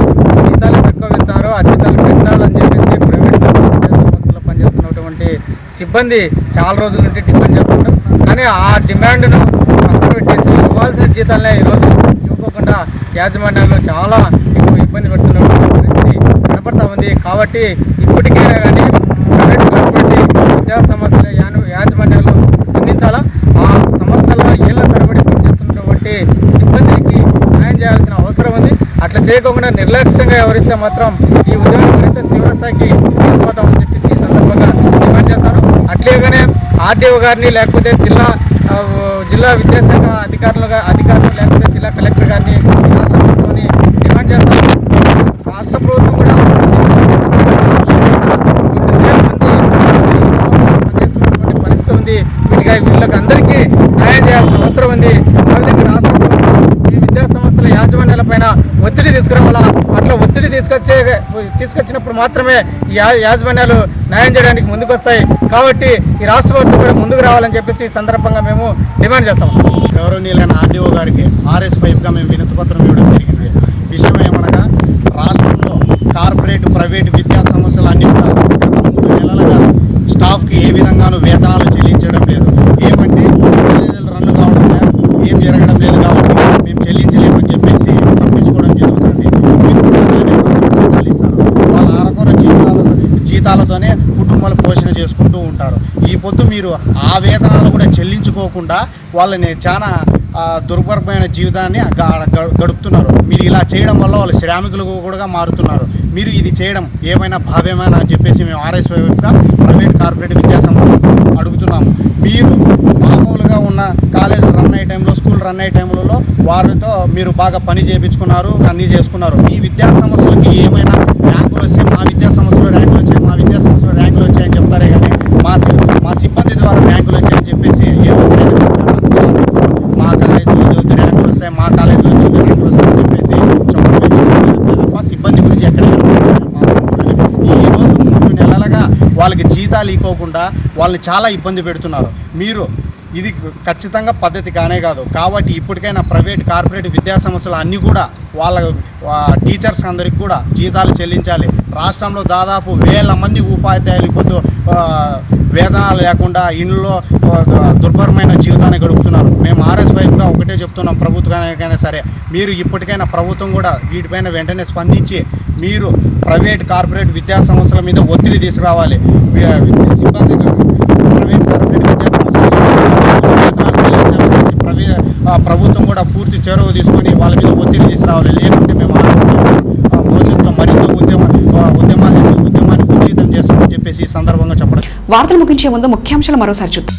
జీతాలు తక్కువ ఇస్తారో ఆ జీతాలు పెంచాలని చెప్పేసి ప్రైవేట్ సంస్థలో పనిచేస్తున్నటువంటి సిబ్బంది చాలా రోజుల నుండి డిమాండ్ చేస్తున్నారు. కానీ ఆ డిమాండ్ను పక్కన పెట్టేసి ఇవ్వాల్సిన జీతాలనే ఈరోజు ఇవ్వకుండా యాజమాన్యాలు చాలా ఎక్కువ ఇబ్బంది పెడుతున్నటువంటి పరిస్థితి కనపడతా ఉంది. కాబట్టి ఇప్పటికైనా కానీ ప్రైవేట్ కార్పొరేట్ విద్యా సంస్థల యాజమాన్యాలు స్పందించాలా. ఆ సంస్థల ఏళ్ల తరబడి పనిచేస్తున్నటువంటి సిబ్బందికి న్యాయం చేయాల్సిన అవసరం ఉంది. అట్లా చేయకుండా నిర్లక్ష్యంగా వ్యవహరిస్తే మాత్రం ఈ ఉద్యోగం మరింత తీవ్రస్థాయికి తీసుకుపోతామని చెప్పేసి ఈ సందర్భంగా డిమాండ్ చేస్తాను. అట్లేగానే RDO గారిని లేకపోతే జిల్లా విద్యాశాఖ అధికారులు లేకపోతే జిల్లా కలెక్టర్ గారిని రాష్ట్ర ప్రభుత్వాన్ని డిమాండ్ చేస్తాను. రాష్ట్ర ప్రభుత్వం కూడా కొన్ని వేల మంది పనిచేస్తున్నటువంటి పరిస్థితి ఉంది. వీళ్ళకి అందరికీ న్యాయం చేయాల్సిన అవసరం ఉంది. ఆ విధంగా రాష్ట్ర ప్రభుత్వం ఈ విద్యా సంస్థల యాజమాన్యాల పైన ఒత్తిడి తీసుకురావాలా. అట్లా ఒత్తిడి తీసుకొచ్చినప్పుడు మాత్రమే ఈ యాజమాన్యాలు న్యాయం చేయడానికి ముందుకు వస్తాయి. కాబట్టి ఈ రాష్ట్ర ప్రభుత్వం కూడా ముందుకు రావాలని చెప్పేసి ఈ సందర్భంగా మేము డిమాండ్ చేస్తాం. గౌరవనీయులైన RDO గారికి RS5గా మేము వినతిపత్రం ఇవ్వడం జరిగింది. విషయం ఏమనగా రాష్ట్రంలో కార్పొరేట్ ప్రైవేట్ విద్యా సంస్థలు అన్ని కూడా గత 3 నెలలుగా స్టాఫ్కి ఏ విధంగానూ వేతనాలు చెల్లించడం లేదు. ఏమంటే కాలేజీలు రన్ కావడం లేదు, ఏం జరగడం లేదు. కాబట్టి మేము చెల్లించలేమని చెప్పేసి తప్పించుకోవడం జరుగుతుంది. జీతాలు ఇస్తారు, వాళ్ళ అరకొర జీతాలతోనే కుటుంబాలు పోషణ చేసుకుంటూ ఉంటారు. ఈ పొద్దు మీరు ఆ వేతనాలు కూడా చెల్లించుకోకుండా వాళ్ళని చాలా దుర్భరమైన జీవితాన్ని గడుపుతున్నారు. మీరు ఇలా చేయడం వల్ల వాళ్ళు శ్రామికులు కూడా మారుతున్నారు. మీరు ఇది చేయడం ఏమైనా భావ్యమైనా అని చెప్పేసి మేము RSYగా ప్రైవేట్ కార్పొరేట్ విద్యాసంస్థలు అడుగుతున్నాము. మీరు మామూలుగా ఉన్న కాలేజ్ రన్ అయ్యే టైంలో, స్కూల్ రన్ అయ్యే టైంలలో వారితో మీరు బాగా పని చేయించుకున్నారు, అన్నీ చేసుకున్నారు. మీ విద్యా సంస్థలకి ఏమైనా ర్యాంకులు వస్తే మా విద్యా సంస్థలో ర్యాంకులు వచ్చాయి, మా విద్యా సంస్థలో ర్యాంకులు వచ్చాయని చెప్తారే కానీ మా సిబ్బంది ద్వారా ర్యాంకులు వచ్చాయని చెప్పేసి ఏదో మా కాలేజీలో చదివితే ర్యాంకులు వస్తాయి, మా కాలేజీలో చదివితే ర్యాంకులు వస్తాయని చెప్పేసి చెప్పడం సిబ్బంది గురించి ఎక్కడైనా ఈరోజు 3 నెలలుగా వాళ్ళకి జీతాలు ఇవ్వకుండా వాళ్ళని చాలా ఇబ్బంది పెడుతున్నారు. మీరు ఇది ఖచ్చితంగా పద్ధతి కానే కాదు. కాబట్టి ఇప్పటికైనా ప్రైవేట్ కార్పొరేట్ విద్యా సంస్థలు అన్నీ కూడా వాళ్ళ టీచర్స్ అందరికి కూడా జీతాలు చెల్లించాలి. రాష్ట్రంలో దాదాపు 1000 మంది ఉపాధ్యాయులు పొద్దు వేతనాలు లేకుండా ఇంట్లో దుర్భరమైన జీవితాన్ని గడుపుతున్నారు. మేము RSYగా ఒకటే చెప్తున్నాం, ప్రభుత్వానికైనా సరే మీరు ఇప్పటికైనా ప్రభుత్వం కూడా వీటిపైన వెంటనే స్పందించి మీరు ప్రైవేట్ కార్పొరేట్ విద్యా సంస్థల మీద ఒత్తిడి తీసుకురావాలి. సిబ్బంది ప్రైవేట్ కార్పొరేట్ విద్యా సంస్థల ప్రభుత్వం కూడా పూర్తి చొరవ తీసుకొని వాళ్ళ మీద ఒత్తిడి తీసుకురావాలి. లేకుంటే మేము భవిష్యత్తులో మరింత ఉద్యమాన్ని ఉధృతం చేస్తామని చెప్పేసి ఈ సందర్భంగా చెప్పడం. వార్తలు ముగించే ముందు ముఖ్యాంశాలు మరోసారి చూద్దాం.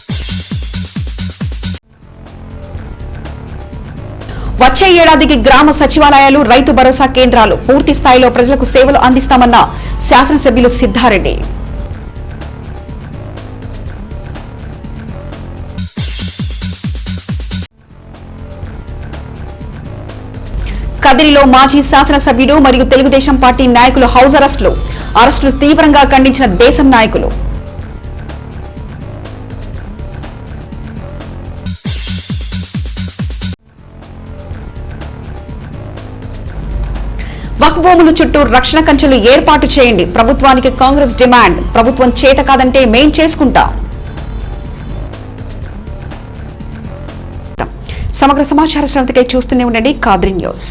వచ్చే ఏడాదికి గ్రామ సచివాలయాలు, రైతు భరోసా కేంద్రాలు పూర్తి స్థాయిలో ప్రజలకు సేవలు అందిస్తామన్న శాసనసభ్యులు సిద్ధారెడ్డి. కదిరిలో మాజీ శాసనసభ్యుడు మరియు తెలుగుదేశం పార్టీ నాయకులు హౌస్ అరెస్టులు తీవ్రంగా ఖండించిన దేశం నాయకులు. వక్ఫ్ భూముల చుట్టూ రక్షణ కంచెలు ఏర్పాటు చేయండి, ప్రభుత్వానికి కాంగ్రెస్ డిమాండ్. ప్రభుత్వం చేత కాదంటే మేం చేసుకుంటాం. సమగ్ర సమాచార శ్రవణతకై చూస్తూనే ఉండండి కాద్రి న్యూస్.